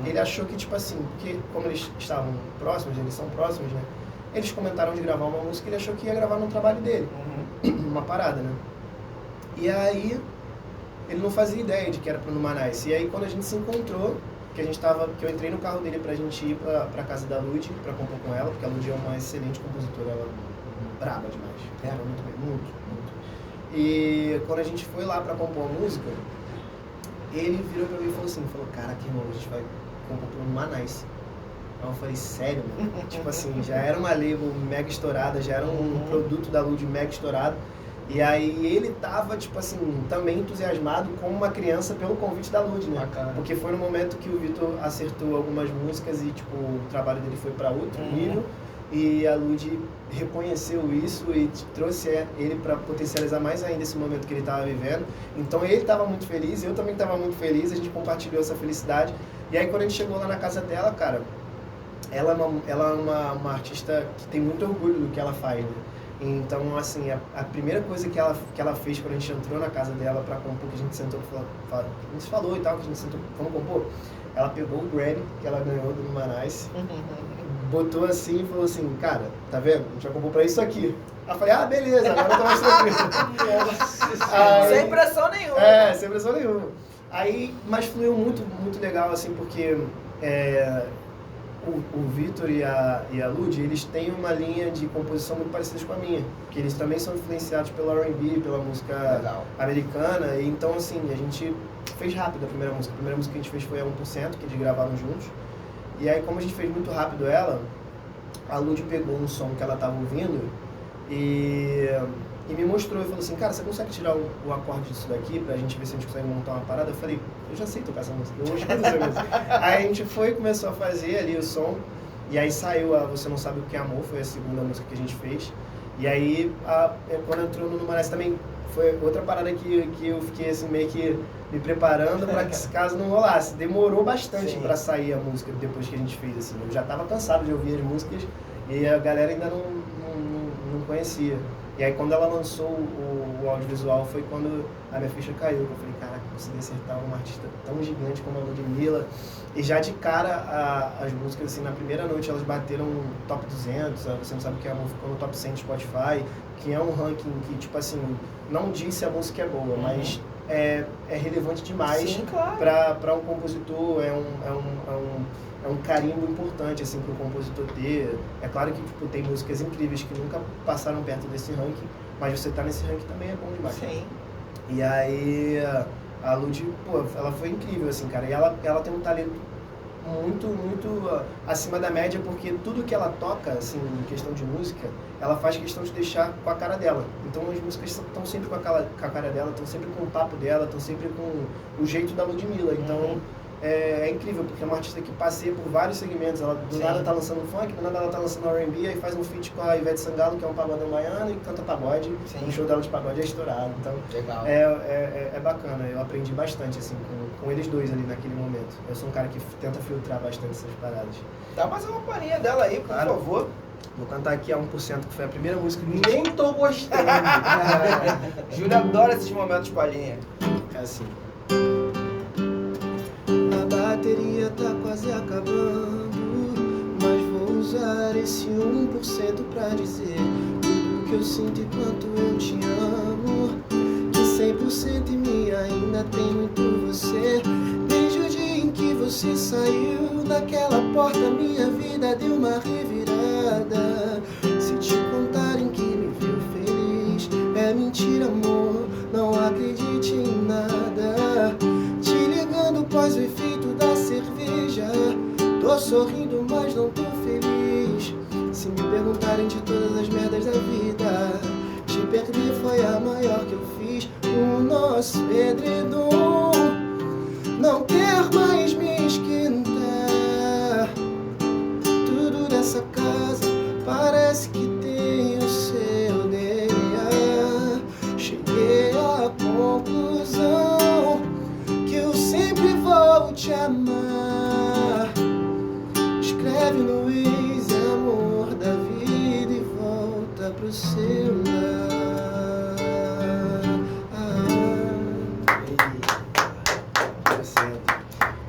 Ele achou que, tipo assim, porque como eles estavam próximos, eles são próximos, né? Eles comentaram de gravar uma música, ele achou que ia gravar no trabalho dele. Uma parada, né? E aí, ele não fazia ideia de que era pro Numanice. E aí, quando a gente se encontrou, que eu entrei no carro dele pra gente ir pra casa da Lud, pra compor com ela, porque a Lud é uma excelente compositora, ela é braba demais. Ela muito bem, muito. E quando a gente foi lá pra compor a música, ele virou pra mim e falou, caraca, irmão, a gente vai compor pro Numanice. Aí eu falei, sério, mano? Tipo assim, já era uma label mega estourada, já era um produto da Lud mega estourado. E aí ele tava, tipo assim, também entusiasmado como uma criança pelo convite da Lud, né? Bacana. Porque foi no momento que o Vitor acertou algumas músicas e, tipo, o trabalho dele foi pra outro nível. E a Lud reconheceu isso e trouxe ele para potencializar mais ainda esse momento que ele estava vivendo. Então ele estava muito feliz, eu também estava muito feliz, a gente compartilhou essa felicidade. E aí quando a gente chegou lá na casa dela, cara, ela é uma artista que tem muito orgulho do que ela faz, né? Então, assim, a primeira coisa que ela fez quando a gente entrou na casa dela para compor, que a gente sentou, a gente falou e tal, que a gente sentou, vamos compor? Ela pegou o Grammy que ela ganhou do Numanice, botou assim e falou assim, cara, tá vendo? A gente vai compor pra isso aqui. Aí eu falei, beleza, agora eu tô mais tranquilo. Sem pressão nenhuma. Sem pressão nenhuma. Aí, mas fluiu muito, muito legal, assim, porque o Vitor e a Lud, eles têm uma linha de composição muito parecida com a minha, porque eles também são influenciados pela R&B, pela música americana, e então, assim, a gente fez rápido a primeira música. A primeira música que a gente fez foi a 1%, que eles gravaram juntos, e aí, como a gente fez muito rápido ela, a Lud pegou um som que ela estava ouvindo e me mostrou e falou assim, cara, você consegue tirar o acorde disso daqui pra gente ver se a gente consegue montar uma parada? Eu falei, eu já sei tocar essa música, eu hoje essa música. Aí a gente foi e começou a fazer ali o som, e aí saiu a Você Não Sabe O Que é Amor, foi a segunda música que a gente fez. E aí, quando entrou no Numanice também, foi outra parada que eu fiquei assim, meio que me preparando para que esse caso não rolasse. Demorou bastante para sair a música depois que a gente fez, assim. Eu já estava cansado de ouvir as músicas e a galera ainda não conhecia. E aí quando ela lançou o audiovisual foi quando a minha ficha caiu. Eu falei, caraca, consegui acertar uma artista tão gigante como a Ludmilla. E já de cara, as músicas, assim, na primeira noite elas bateram top 200, Você Não Sabe O Que é Amor ficou no top 100 do Spotify, que é um ranking que, tipo assim, não diz se a música é boa, mas é relevante demais. Sim, claro. Para um compositor, é um carimbo importante, assim, para o compositor ter. É claro que, tipo, tem músicas incríveis que nunca passaram perto desse ranking, mas você tá nesse ranking também é bom demais. Sim. E aí, a Lud, pô, ela foi incrível, assim, cara. E ela tem um talento muito, muito acima da média, porque tudo que ela toca, assim, em questão de música, ela faz questão de deixar com a cara dela. Então as músicas estão sempre com a cara dela, estão sempre com o papo dela, estão sempre com o jeito da Ludmilla. Então é incrível, porque é uma artista que passeia por vários segmentos. Ela do nada tá lançando funk, do nada ela tá lançando R&B, aí faz um feat com a Ivete Sangalo, que é um pagodão baiano, e canta pagode. O show dela de pagode é estourado. Então legal. É bacana, eu aprendi bastante, assim, com eles dois ali naquele momento. Eu sou um cara que tenta filtrar bastante essas paradas. Dá mais uma palhinha dela aí, por favor. Vou cantar aqui a 1%, que foi a primeira música que Nem tô gostando. Júlia adora esses momentos palhinha. É assim. A bateria tá quase acabando, mas vou usar esse 1% pra dizer tudo que eu sinto e quanto eu te amo. Que 100% em mim ainda tem muito você. Desde o dia em que você saiu daquela porta, minha vida deu uma revirada. Se te contarem que me viu feliz, é mentira, amor, não acredite em nada. Te ligando pós o efeito da cerveja, tô sorrindo, mas não tô feliz. Se me perguntarem de todas as merdas da vida, te perder foi a maior que eu fiz. O nosso edredom não quer mais me esquentar. Tudo dessa casa parece que tem o seu DNA. Cheguei à conclusão que eu sempre vou te amar. Escreve no Waze, amor da vida, e volta pro seu lar.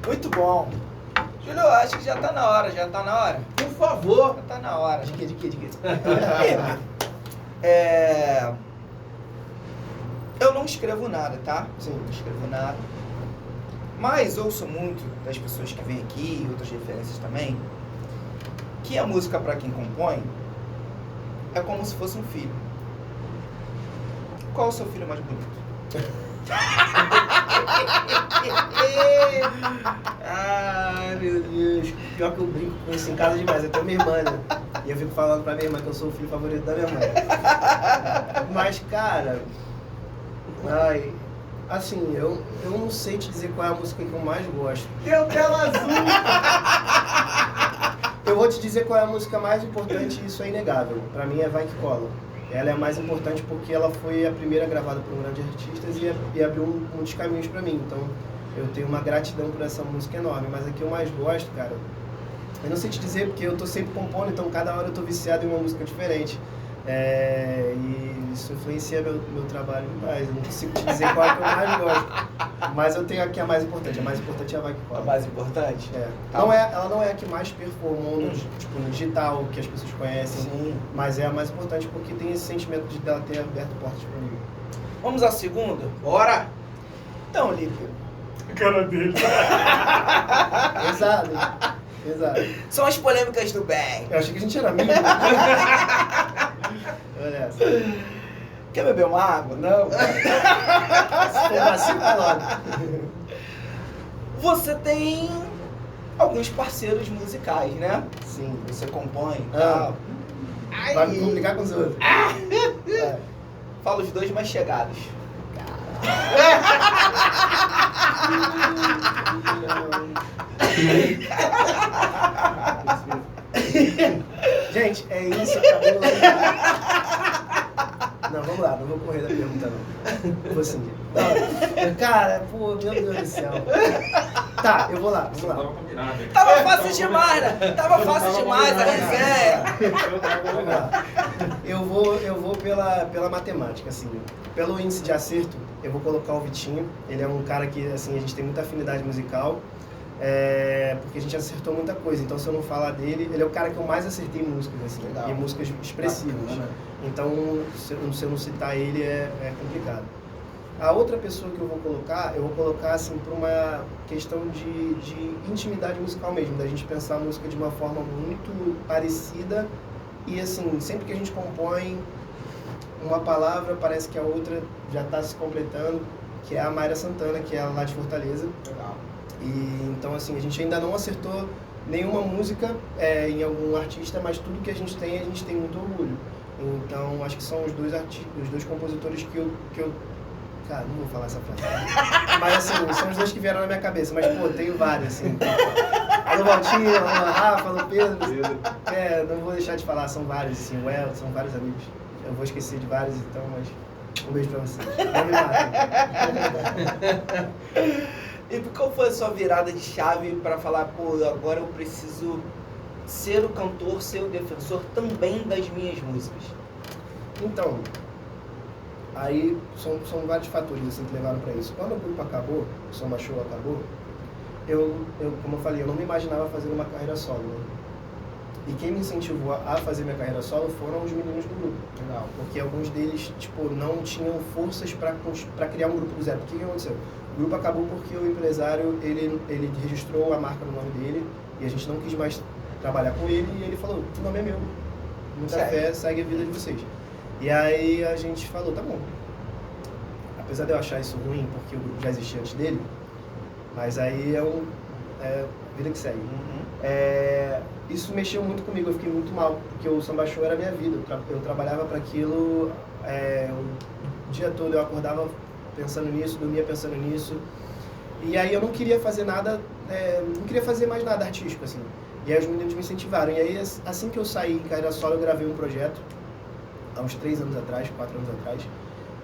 Muito bom. Júlio, eu acho que já tá na hora. Por favor. Já tá na hora. De quê? Eu não escrevo nada, tá? Sim. Não escrevo nada. Mas ouço muito das pessoas que vêm aqui, e outras referências também, que a música, para quem compõe, é como se fosse um filho. Qual é o seu filho mais bonito? Ai, meu Deus. Pior que eu brinco com isso em casa demais, até minha irmã, né? E eu fico falando pra minha irmã que eu sou o filho favorito da minha mãe. Mas, cara, assim, eu não sei te dizer qual é a música que eu mais gosto. Deu tela azul. Eu vou te dizer qual é a música mais importante, e isso é inegável. Pra mim é Vai Que Cola. Ela é a mais importante porque ela foi a primeira gravada por um grande artista e abriu muitos caminhos pra mim. Então, eu tenho uma gratidão por essa música enorme. Mas a que eu mais gosto, cara, eu não sei te dizer porque eu tô sempre compondo, então cada hora eu tô viciado em uma música diferente. E isso influencia meu trabalho demais. Eu não consigo te dizer qual é que eu mais gosto. Mas eu tenho aqui a mais importante. A mais importante é a Vai Que Cola. A mais importante? É. Tá. Ela não é a que mais performou no digital, que as pessoas conhecem. Sim. Mas é a mais importante porque tem esse sentimento de dela ter aberto portas pra mim. Vamos à segunda? Bora. Então, Lípio, A cara dele. Exato. são as polêmicas do bem. Eu achei que a gente era amigo. Olha essa. Quer beber uma água? Não. Se for assim, tá logo. Você tem alguns parceiros musicais, né? Sim. Você compõe e Ah. tal. Vai me complicar com os outros. É. Fala os dois mais chegados. Gente, é isso, acabou. Não, vamos lá, não vou correr da pergunta não. Vou assim. Não, cara, pô, meu Deus do céu. Tá, eu vou lá, vamos lá. Tava fácil demais, né? Tava fácil demais a resenha. Vamos lá. Eu vou pela matemática, assim. Pelo índice de acerto, eu vou colocar o Vitinho. Ele é um cara que, assim, a gente tem muita afinidade musical. Porque a gente acertou muita coisa. Então, se eu não falar dele, ele é o cara que eu mais acertei em músicas, assim. Legal. E músicas expressivas. Bacana. Então, se eu não citar ele, é complicado. A outra pessoa que eu vou colocar assim, por uma questão de intimidade musical mesmo, da gente pensar a música de uma forma muito parecida e assim, sempre que a gente compõe uma palavra, parece que a outra já está se completando, que é a Mayra Santana, que é lá de Fortaleza. Legal. E então assim, a gente ainda não acertou nenhuma música em algum artista, mas tudo que a gente tem muito orgulho. Então, acho que são os dois compositores que eu... Cara, não vou falar essa frase. Mas assim, são os dois que vieram na minha cabeça. Mas, pô, tenho vários, assim. Alô, Valtinho, alô, Rafa, alô, Pedro. Não vou deixar de falar, são vários, assim. São vários amigos. Eu vou esquecer de vários, então, mas um beijo pra vocês. Não me matem. E qual foi a sua virada de chave para falar, pô, agora eu preciso ser o cantor, ser o defensor também das minhas músicas? Então, aí são vários fatores assim, que levaram para isso. Quando o grupo acabou, o Samba Show acabou, eu, como eu falei, eu não me imaginava fazer uma carreira solo. Né? E quem me incentivou a fazer minha carreira solo foram os meninos do grupo. Legal. Porque alguns deles, tipo, não tinham forças para criar um grupo do zero. O que aconteceu? O grupo acabou porque o empresário, ele registrou a marca no nome dele e a gente não quis mais trabalhar com ele e ele falou, o nome é meu, muita fé, segue a vida de vocês. E aí a gente falou, tá bom. Apesar de eu achar isso ruim, porque o grupo já existia antes dele, mas aí é vida que segue. Isso mexeu muito comigo, eu fiquei muito mal, porque o Samba Show era a minha vida, eu trabalhava para aquilo o dia todo, eu acordava pensando nisso, dormia pensando nisso, e aí eu não queria fazer nada, não queria fazer mais nada artístico, assim, e aí os meninos me incentivaram, e aí assim que eu saí em carreira solo, eu gravei um projeto, há uns 3 anos atrás, 4 anos atrás,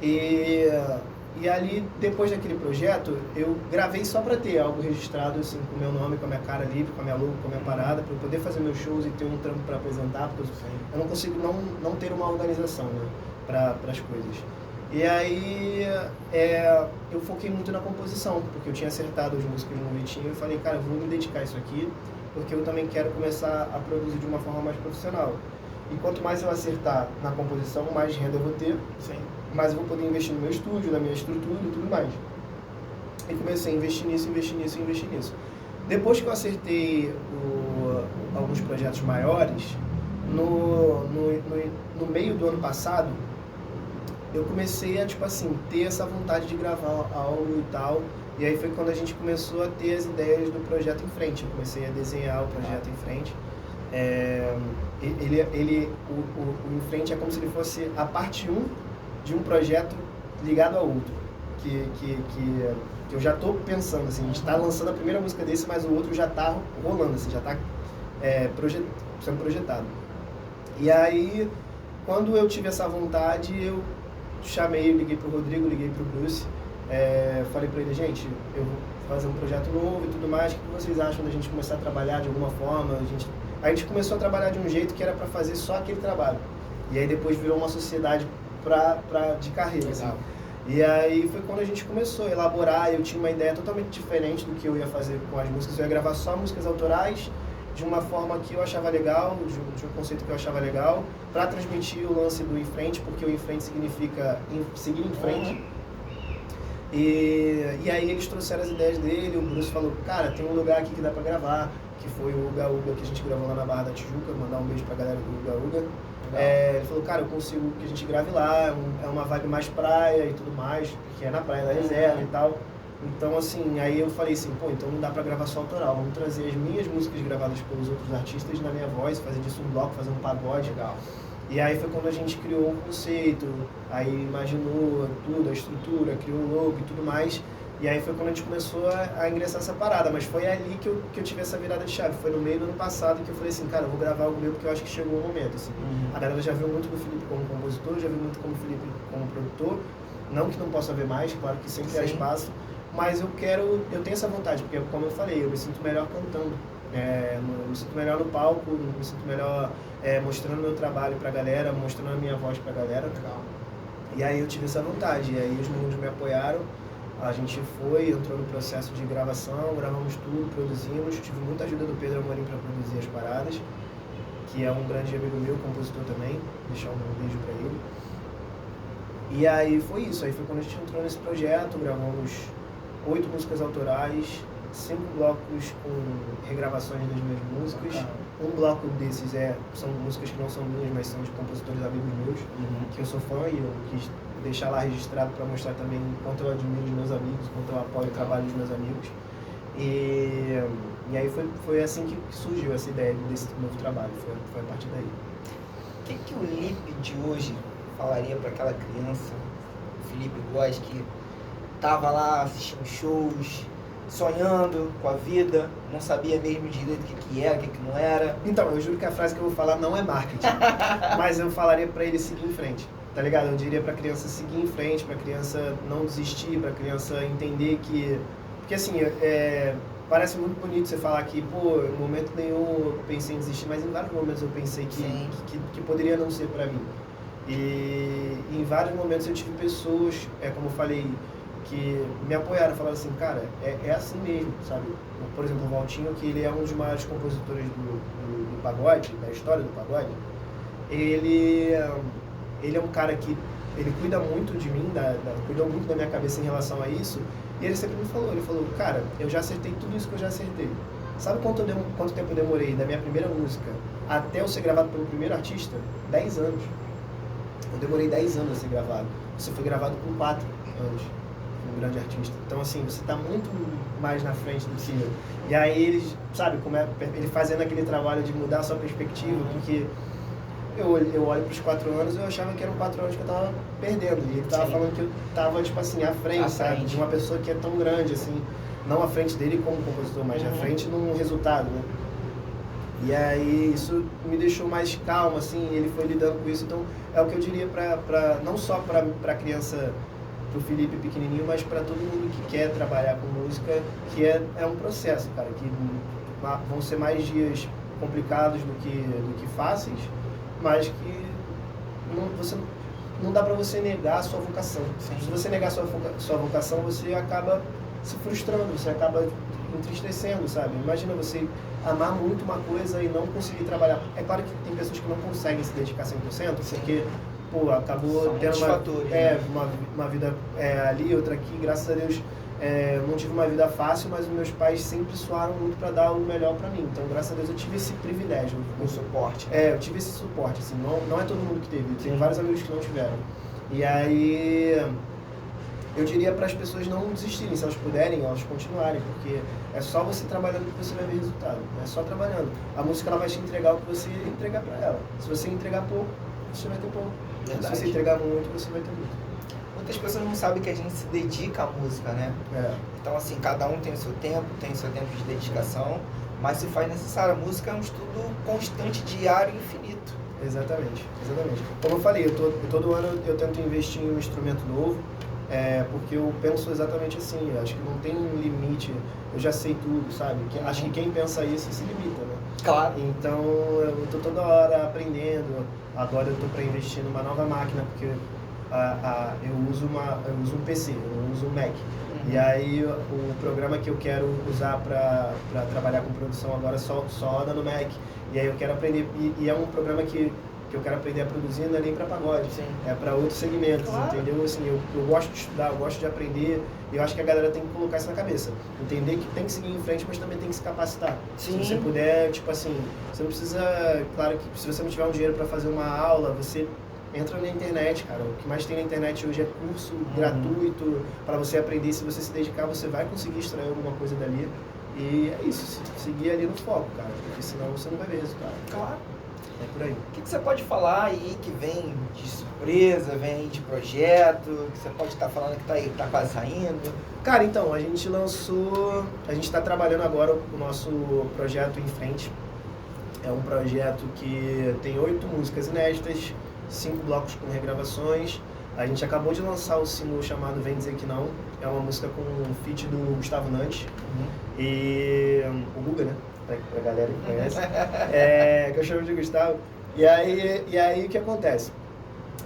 e ali, depois daquele projeto, eu gravei só para ter algo registrado, assim, com o meu nome, com a minha cara livre, com a minha logo, com a minha parada, para eu poder fazer meus shows e ter um trampo para apresentar, porque eu não consigo não ter uma organização, né, para as coisas. E aí, eu foquei muito na composição, porque eu tinha acertado as músicas no Vitinho e falei, cara, eu vou me dedicar a isso aqui, porque eu também quero começar a produzir de uma forma mais profissional. E quanto mais eu acertar na composição, mais renda eu vou ter. Sim. Mas eu vou poder investir no meu estúdio, na minha estrutura e tudo mais. E comecei a investir nisso. Depois que eu acertei alguns projetos maiores, no meio do ano passado, eu comecei a, tipo assim, ter essa vontade de gravar algo e tal. E aí foi quando a gente começou a ter as ideias do projeto em frente. Eu comecei a desenhar o projeto em frente. O em frente é como se ele fosse a parte 1 de um projeto ligado ao outro, que eu já estou pensando, assim, a gente está lançando a primeira música desse, mas o outro já está rolando, assim, já está sendo projetado. E aí, quando eu tive essa vontade, eu liguei pro Rodrigo, liguei pro Bruce, falei para ele, gente, eu vou fazer um projeto novo e tudo mais, o que vocês acham da gente começar a trabalhar de alguma forma? A gente começou a trabalhar de um jeito que era para fazer só aquele trabalho, e aí depois virou uma sociedade de carreira, assim. E aí foi quando a gente começou a elaborar, eu tinha uma ideia totalmente diferente do que eu ia fazer com as músicas, eu ia gravar só músicas autorais, de uma forma que eu achava legal, de um conceito que eu achava legal, para transmitir o lance do em frente, porque o em frente significa seguir em frente. E aí eles trouxeram as ideias dele, o Bruce falou, cara, tem um lugar aqui que dá para gravar, que foi o Uga Uga, que a gente gravou lá na Barra da Tijuca, mandar um beijo pra galera do Uga Uga. Ele falou, cara, eu consigo que a gente grave lá, é uma vibe mais praia e tudo mais, que é na Praia da Reserva e tal. Então, assim, aí eu falei assim, pô, então não dá pra gravar só autoral, vamos trazer as minhas músicas gravadas pelos outros artistas na minha voz, fazer disso um bloco, fazer um pagode. Legal. E aí foi quando a gente criou um conceito, aí imaginou tudo, a estrutura, criou o logo e tudo mais. E aí foi quando a gente começou a ingressar essa parada, mas foi ali que eu tive essa virada de chave. Foi no meio do ano passado que eu falei assim, cara, eu vou gravar algo meu porque eu acho que chegou o momento, assim. A galera já viu muito do Felipe como compositor, já viu muito como Felipe como produtor. Não que não possa ver mais, claro que sempre há espaço, mas eu tenho essa vontade, porque como eu falei, eu me sinto melhor cantando. Eu me sinto melhor no palco, me sinto melhor mostrando meu trabalho pra galera, mostrando a minha voz pra galera. Legal. E aí eu tive essa vontade, e aí os meninos me apoiaram. A gente entrou no processo de gravação, gravamos tudo, produzimos. Tive muita ajuda do Pedro Amorim para produzir as paradas, que é um grande amigo meu, compositor também. Deixar um beijo para ele. E aí foi isso, aí foi quando a gente entrou nesse projeto, gravamos 8 músicas autorais, 5 blocos com regravações das minhas músicas. Um bloco desses são músicas que não são minhas, mas são de compositores amigos meus, que eu sou fã e eu quis deixar lá registrado para mostrar também o quanto eu admiro os meus amigos, o quanto eu apoio o trabalho dos meus amigos. E aí foi assim que surgiu essa ideia desse novo trabalho, foi a partir daí. O que o Lipe de hoje falaria para aquela criança, o Felipe Góes, que estava lá assistindo shows, sonhando com a vida, não sabia mesmo direito o que era, o que não era? Então, eu juro que a frase que eu vou falar não é marketing, mas eu falaria para ele seguir em frente. Tá ligado? Eu diria pra criança seguir em frente, pra criança não desistir, pra criança entender que... Porque assim, parece muito bonito você falar que, pô, em momento nenhum eu pensei em desistir, mas em vários momentos eu pensei que poderia não ser pra mim. E em vários momentos eu tive pessoas, como eu falei, que me apoiaram, falaram assim, cara, é assim mesmo, sabe? Por exemplo, o Valtinho, que ele é um dos maiores compositores do pagode, da história do pagode, ele é um cara que ele cuida muito de mim, cuida muito da minha cabeça em relação a isso, e ele sempre me falou, cara, eu já acertei tudo isso que eu já acertei. Sabe quanto tempo eu demorei da minha primeira música até eu ser gravado pelo primeiro artista? 10 anos. Eu demorei 10 anos a ser gravado. Você foi gravado com 4 anos, um grande artista. Então, assim, você está muito mais na frente do que eu. E aí eles, sabe, como ele fazendo aquele trabalho de mudar a sua perspectiva, porque eu olho para os 4 anos e eu achava que eram 4 anos que eu estava perdendo. E ele estava falando que eu estava, tipo assim, à frente, sabe? De uma pessoa que é tão grande, assim, não à frente dele como compositor, mas à frente num resultado, né? E aí isso me deixou mais calmo, assim, ele foi lidando com isso. Então, é o que eu diria não só para a criança, para o Felipe pequenininho, mas para todo mundo que quer trabalhar com música, que é um processo, cara, que vão ser mais dias complicados do que fáceis, mas que não dá para você negar a sua vocação. Sim. Se você negar a sua vocação, você acaba se frustrando, você acaba entristecendo, sabe? Imagina você amar muito uma coisa e não conseguir trabalhar. É claro que tem pessoas que não conseguem se dedicar 100%, porque, pô, acabou tendo uma vida ali, outra aqui, graças a Deus, eu não tive uma vida fácil, mas os meus pais sempre suaram muito para dar o melhor para mim. Então, graças a Deus, eu tive esse privilégio. O suporte. Eu tive esse suporte, assim, não é todo mundo que teve, tem vários amigos que não tiveram. E aí, eu diria para as pessoas não desistirem, se elas puderem, elas continuarem, porque é só você trabalhando que você vai ver resultado, é só trabalhando. A música ela vai te entregar o que você entregar para ela. Se você entregar pouco, você vai ter pouco. Verdade. Se você entregar muito, você vai ter muito. Muitas pessoas não sabem que a gente se dedica à música, né? Então, assim, cada um tem o seu tempo de dedicação, mas se faz necessário. A música é um estudo constante, diário e infinito. Exatamente. Como eu falei, todo ano eu tento investir em um instrumento novo, porque eu penso exatamente assim, eu acho que não tem um limite, eu já sei tudo, sabe? Acho que quem pensa isso se limita, né? Claro. Então eu tô toda hora aprendendo, agora eu tô para investir numa nova máquina, porque eu uso um PC, eu não uso um Mac. E aí o programa que eu quero usar para trabalhar com produção agora só roda no Mac. E aí eu quero aprender, e é um programa que eu quero aprender a produzir, não é nem para pagode, é para outros segmentos, entendeu? Assim, eu gosto de estudar, eu gosto de aprender, e eu acho que a galera tem que colocar isso na cabeça. Entender que tem que seguir em frente, mas também tem que se capacitar. Sim. Se você puder, tipo assim, você não precisa, claro que se você não tiver um dinheiro para fazer uma aula, você entra na internet, cara. O que mais tem na internet hoje é curso gratuito para você aprender. Se você se dedicar, você vai conseguir extrair alguma coisa dali. E é isso, seguir ali no foco, cara, porque senão você não vai ver resultado. Claro. É por aí. O que você pode falar aí que vem de surpresa, vem de projeto, que você pode estar falando que tá quase saindo? Cara, então, a gente está trabalhando agora o nosso projeto Em Frente. É um projeto que tem 8 músicas inéditas, 5 blocos com regravações. A gente acabou de lançar o single chamado Vem Dizer Que Não. É uma música com um feat do Gustavo Nantes e o Guga, né? Pra galera que conhece, que eu chamo de Gustavo. E aí o que acontece?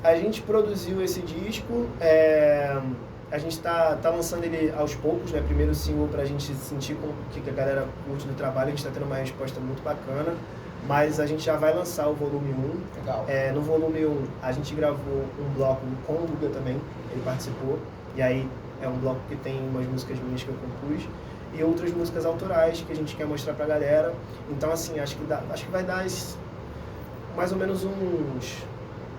A gente produziu esse disco, a gente tá lançando ele aos poucos, né? Primeiro single pra gente sentir como que a galera curte do trabalho, a gente tá tendo uma resposta muito bacana, mas a gente já vai lançar o volume 1. Legal. No volume 1 a gente gravou um bloco com o Guga também, ele participou, e aí é um bloco que tem umas músicas minhas que eu compus, e outras músicas autorais que a gente quer mostrar pra galera. Então, assim, acho que vai dar mais ou menos uns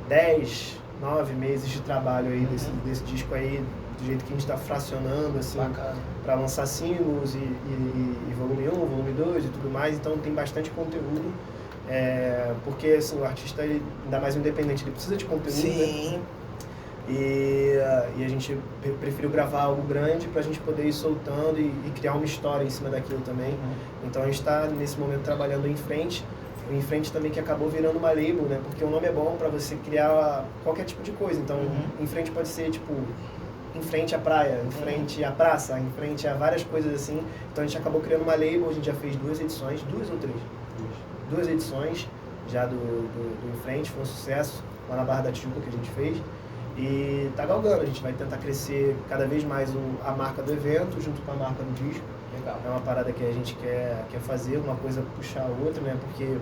10, 9 meses de trabalho aí desse disco aí, do jeito que a gente tá fracionando, assim, pra lançar singles e volume 1, volume 2 e tudo mais. Então tem bastante conteúdo, porque assim, o artista, ainda mais independente, ele precisa de conteúdo. Sim. Né? E a gente preferiu gravar algo grande pra gente poder ir soltando e criar uma história em cima daquilo também. Então a gente tá nesse momento trabalhando Em Frente. O Em Frente também que acabou virando uma label, né? Porque o nome é bom pra você criar qualquer tipo de coisa. Então Em Frente pode ser tipo em frente à praia, em frente à praça, em frente a várias coisas assim. Então a gente acabou criando uma label, a gente já fez 2 edições, 2 ou 3? 2 edições já do Em Frente, foi um sucesso lá na Barra da Tijuca que a gente fez. E tá galgando, a gente vai tentar crescer cada vez mais a marca do evento junto com a marca do disco. Legal. É uma parada que a gente quer fazer, uma coisa puxar a outra, né? Porque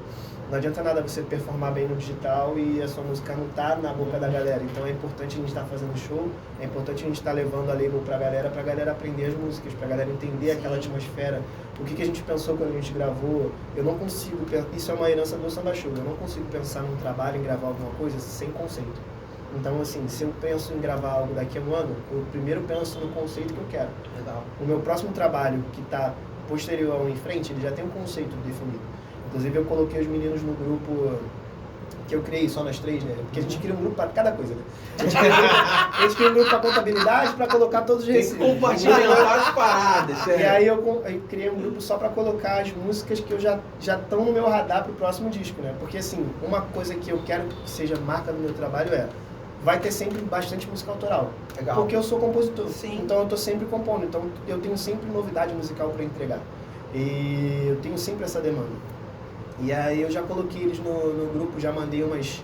não adianta nada você performar bem no digital e a sua música não tá na boca da galera. Então é importante a gente estar fazendo show, é importante a gente estar levando a label pra galera aprender as músicas, pra galera entender aquela atmosfera. O que a gente pensou quando a gente gravou, eu não consigo, isso é uma herança do Samba Show, eu não consigo pensar num trabalho, em gravar alguma coisa sem conceito. Então, assim, se eu penso em gravar algo daqui a um ano, eu primeiro penso no conceito que eu quero. Legal. O meu próximo trabalho, que está posterior ao em frente, ele já tem um conceito definido. Inclusive, eu coloquei os meninos no grupo que eu criei, só nós três, né? Porque a gente cria um grupo para cada coisa, né? A gente cria um grupo para contabilidade, para colocar todos os recibos. Tem que compartilhar as paradas. E aí eu criei um grupo só para colocar as músicas que eu já estão no meu radar pro próximo disco, né? Porque, assim, uma coisa que eu quero que seja marca do meu trabalho vai ter sempre bastante música autoral. Legal. Porque eu sou compositor. Sim. Então eu tô sempre compondo. Então eu tenho sempre novidade musical para entregar. E eu tenho sempre essa demanda. E aí eu já coloquei eles no grupo, já mandei umas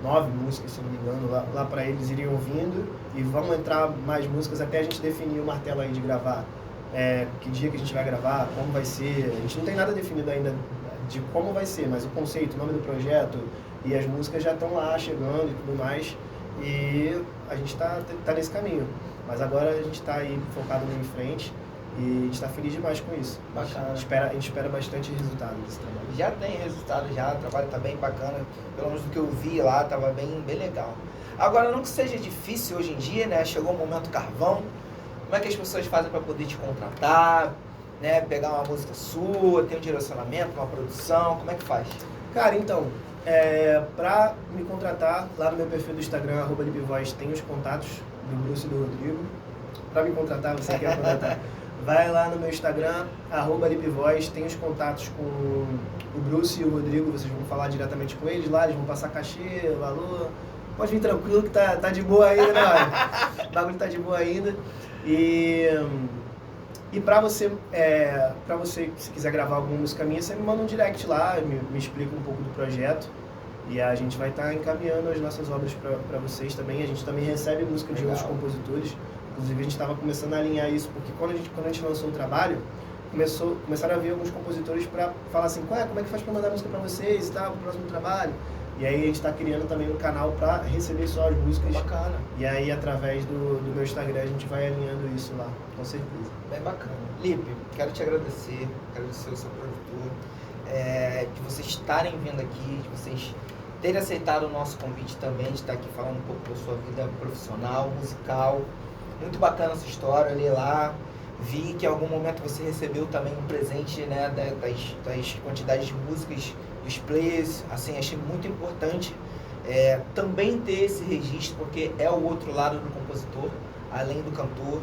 9 músicas, se não me engano, lá para eles irem ouvindo. E vão entrar mais músicas até a gente definir o martelo aí de gravar. Que dia que a gente vai gravar, como vai ser. A gente não tem nada definido ainda de como vai ser, mas o conceito, o nome do projeto e as músicas já estão lá chegando e tudo mais. E a gente está nesse caminho. Mas agora a gente está aí focado no em frente e a gente está feliz demais com isso. Bacana. A gente espera bastante resultado desse trabalho. Já tem resultado, já. O trabalho tá bem bacana. Pelo menos do que eu vi lá, tava bem legal. Agora, não que seja difícil hoje em dia, né? Chegou o momento carvão. Como é que as pessoas fazem para poder te contratar? Né? Pegar uma música sua, ter um direcionamento, uma produção, como é que faz? Cara, então, pra me contratar, lá no meu perfil do Instagram, @libvoz, tem os contatos do Bruce e do Rodrigo. Pra me contratar, você quer contratar, vai lá no meu Instagram, @libvoz, tem os contatos com o Bruce e o Rodrigo, vocês vão falar diretamente com eles lá, eles vão passar cachê, valor. Pode vir tranquilo que tá de boa ainda, né? O bagulho tá de boa ainda. E pra você, se quiser gravar alguma música minha, você me manda um direct lá, me explica um pouco do projeto. E a gente vai estar encaminhando as nossas obras para vocês também. A gente também recebe música de outros compositores. Inclusive a gente estava começando a alinhar isso, porque quando a gente lançou o trabalho, começaram a vir alguns compositores para falar assim, como é que faz para mandar música para vocês e tal, pro próximo trabalho. E aí a gente está criando também um canal para receber só as músicas. Bacana. E aí através do meu Instagram a gente vai alinhando isso lá, com certeza. Bem bacana. Lipe, quero te agradecer ao seu produtor, de vocês estarem vindo aqui, de vocês terem aceitado o nosso convite também, de estar aqui falando um pouco da sua vida profissional, musical. Muito bacana essa história, olhei lá, vi que em algum momento você recebeu também um presente, né, das quantidades de músicas, dos plays, assim, achei muito importante também ter esse registro, porque é o outro lado do compositor, além do cantor.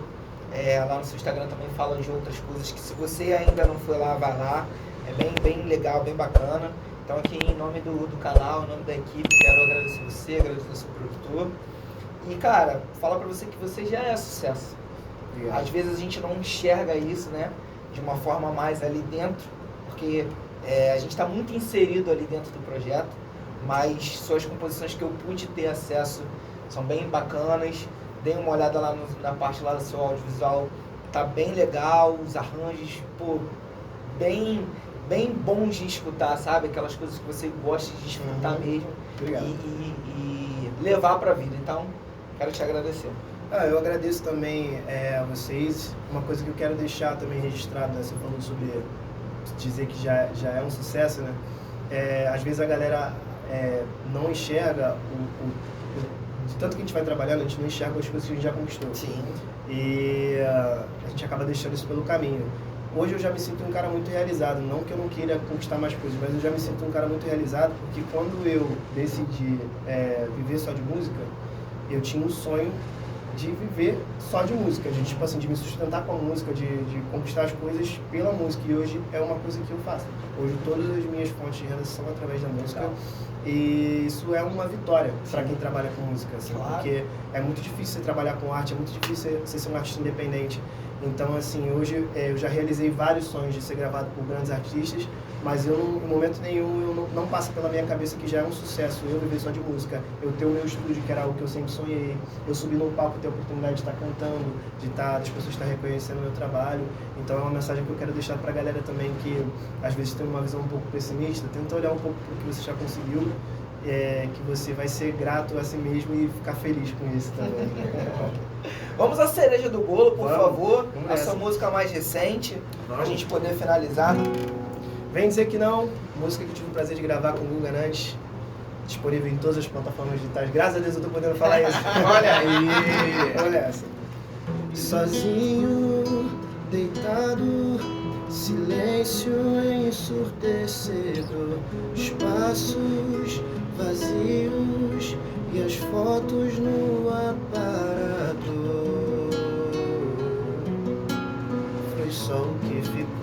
Lá no seu Instagram também fala de outras coisas que, se você ainda não foi lá, vai lá, é bem legal, bem bacana. Então aqui em nome do canal, em nome da equipe, quero agradecer você, agradecer o seu produtor. E cara, falar pra você que você já é sucesso. Obrigado. Às vezes a gente não enxerga isso, né, de uma forma mais ali dentro, porque a gente está muito inserido ali dentro do projeto, mas suas composições que eu pude ter acesso são bem bacanas. Dei uma olhada lá na parte lá do seu audiovisual, tá bem legal, os arranjos, pô, bem bons de escutar, sabe? Aquelas coisas que você gosta de escutar mesmo. Obrigado. E levar pra vida. Então, quero te agradecer. Eu agradeço também a vocês. Uma coisa que eu quero deixar também registrado, né? Você falando sobre dizer que já é um sucesso, né? Às vezes a galera não enxerga de tanto que a gente vai trabalhando, a gente não enxerga as coisas que a gente já conquistou. Sim. E a gente acaba deixando isso pelo caminho. Hoje eu já me sinto um cara muito realizado, não que eu não queira conquistar mais coisas, mas eu já me sinto um cara muito realizado, porque quando eu decidi viver só de música, eu tinha um sonho de viver só de música, de, tipo assim, de me sustentar com a música, de conquistar as coisas pela música, e hoje é uma coisa que eu faço. Hoje todas as minhas fontes de renda são através da música. Legal. E isso é uma vitória para quem trabalha com música, assim, Claro. porque é muito difícil você trabalhar com arte, é muito difícil você ser um artista independente. Então, assim, hoje eu já realizei vários sonhos de ser gravado por grandes artistas, mas eu, em momento nenhum, eu não passa pela minha cabeça que já é um sucesso eu viver só de música. Eu ter o meu estúdio, que era algo que eu sempre sonhei. Eu subir num palco e ter a oportunidade de estar cantando, as pessoas estar reconhecendo o meu trabalho. Então é uma mensagem que eu quero deixar pra galera também, que às vezes tem uma visão um pouco pessimista. Tenta olhar um pouco pro que você já conseguiu, que você vai ser grato a si mesmo e ficar feliz com isso também. Vamos à cereja do bolo, por favor. Vamos A nessa. sua música mais recente, pra gente poder finalizar. Vem Dizer Que Não, música que eu tive o prazer de gravar com o Guga Nantes, disponível em todas as plataformas digitais. Graças a Deus eu tô podendo falar isso. Olha aí! Olha essa. Sozinho, deitado, silêncio ensurdecedor, espaços vazios e as fotos no aparador. Foi só o que ficou.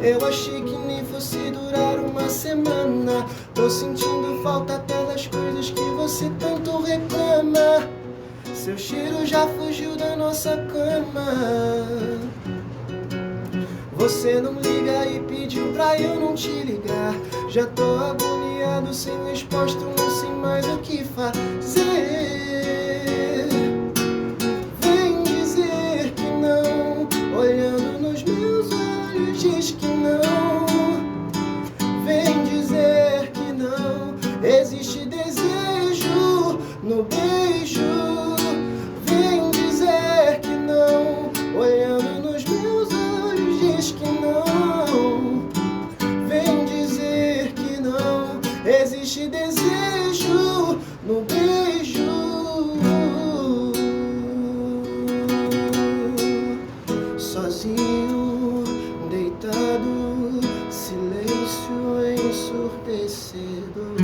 Eu achei que nem fosse durar uma semana. Tô sentindo falta até das coisas que você tanto reclama. Seu cheiro já fugiu da nossa cama. Você não liga e pediu pra eu não te ligar. Já tô agoniado, sem resposta, não sei mais o que fazer. Vem dizer que não, olhando nos meus olhos diz que não. Vem dizer que não, existe desejo no beijo. Vem dizer que não, olhando nos meus olhos diz que não. Vem dizer que não, existe desejo no beijo. Sozinho, deitado, silêncio ensurdecedor.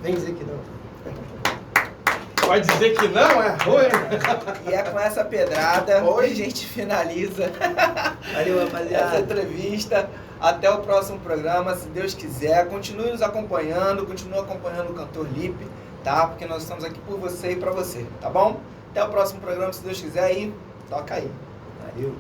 Vem dizer que não. Pode dizer que não, é ruim. E é com essa pedrada que a gente finaliza Valeu, essa rapaziada. entrevista. Até o próximo programa, se Deus quiser. Continue nos acompanhando, continue acompanhando o Cantor Lipe, tá? Porque nós estamos aqui por você e pra você, tá bom? Até o próximo programa, se Deus quiser, e toca aí. Valeu.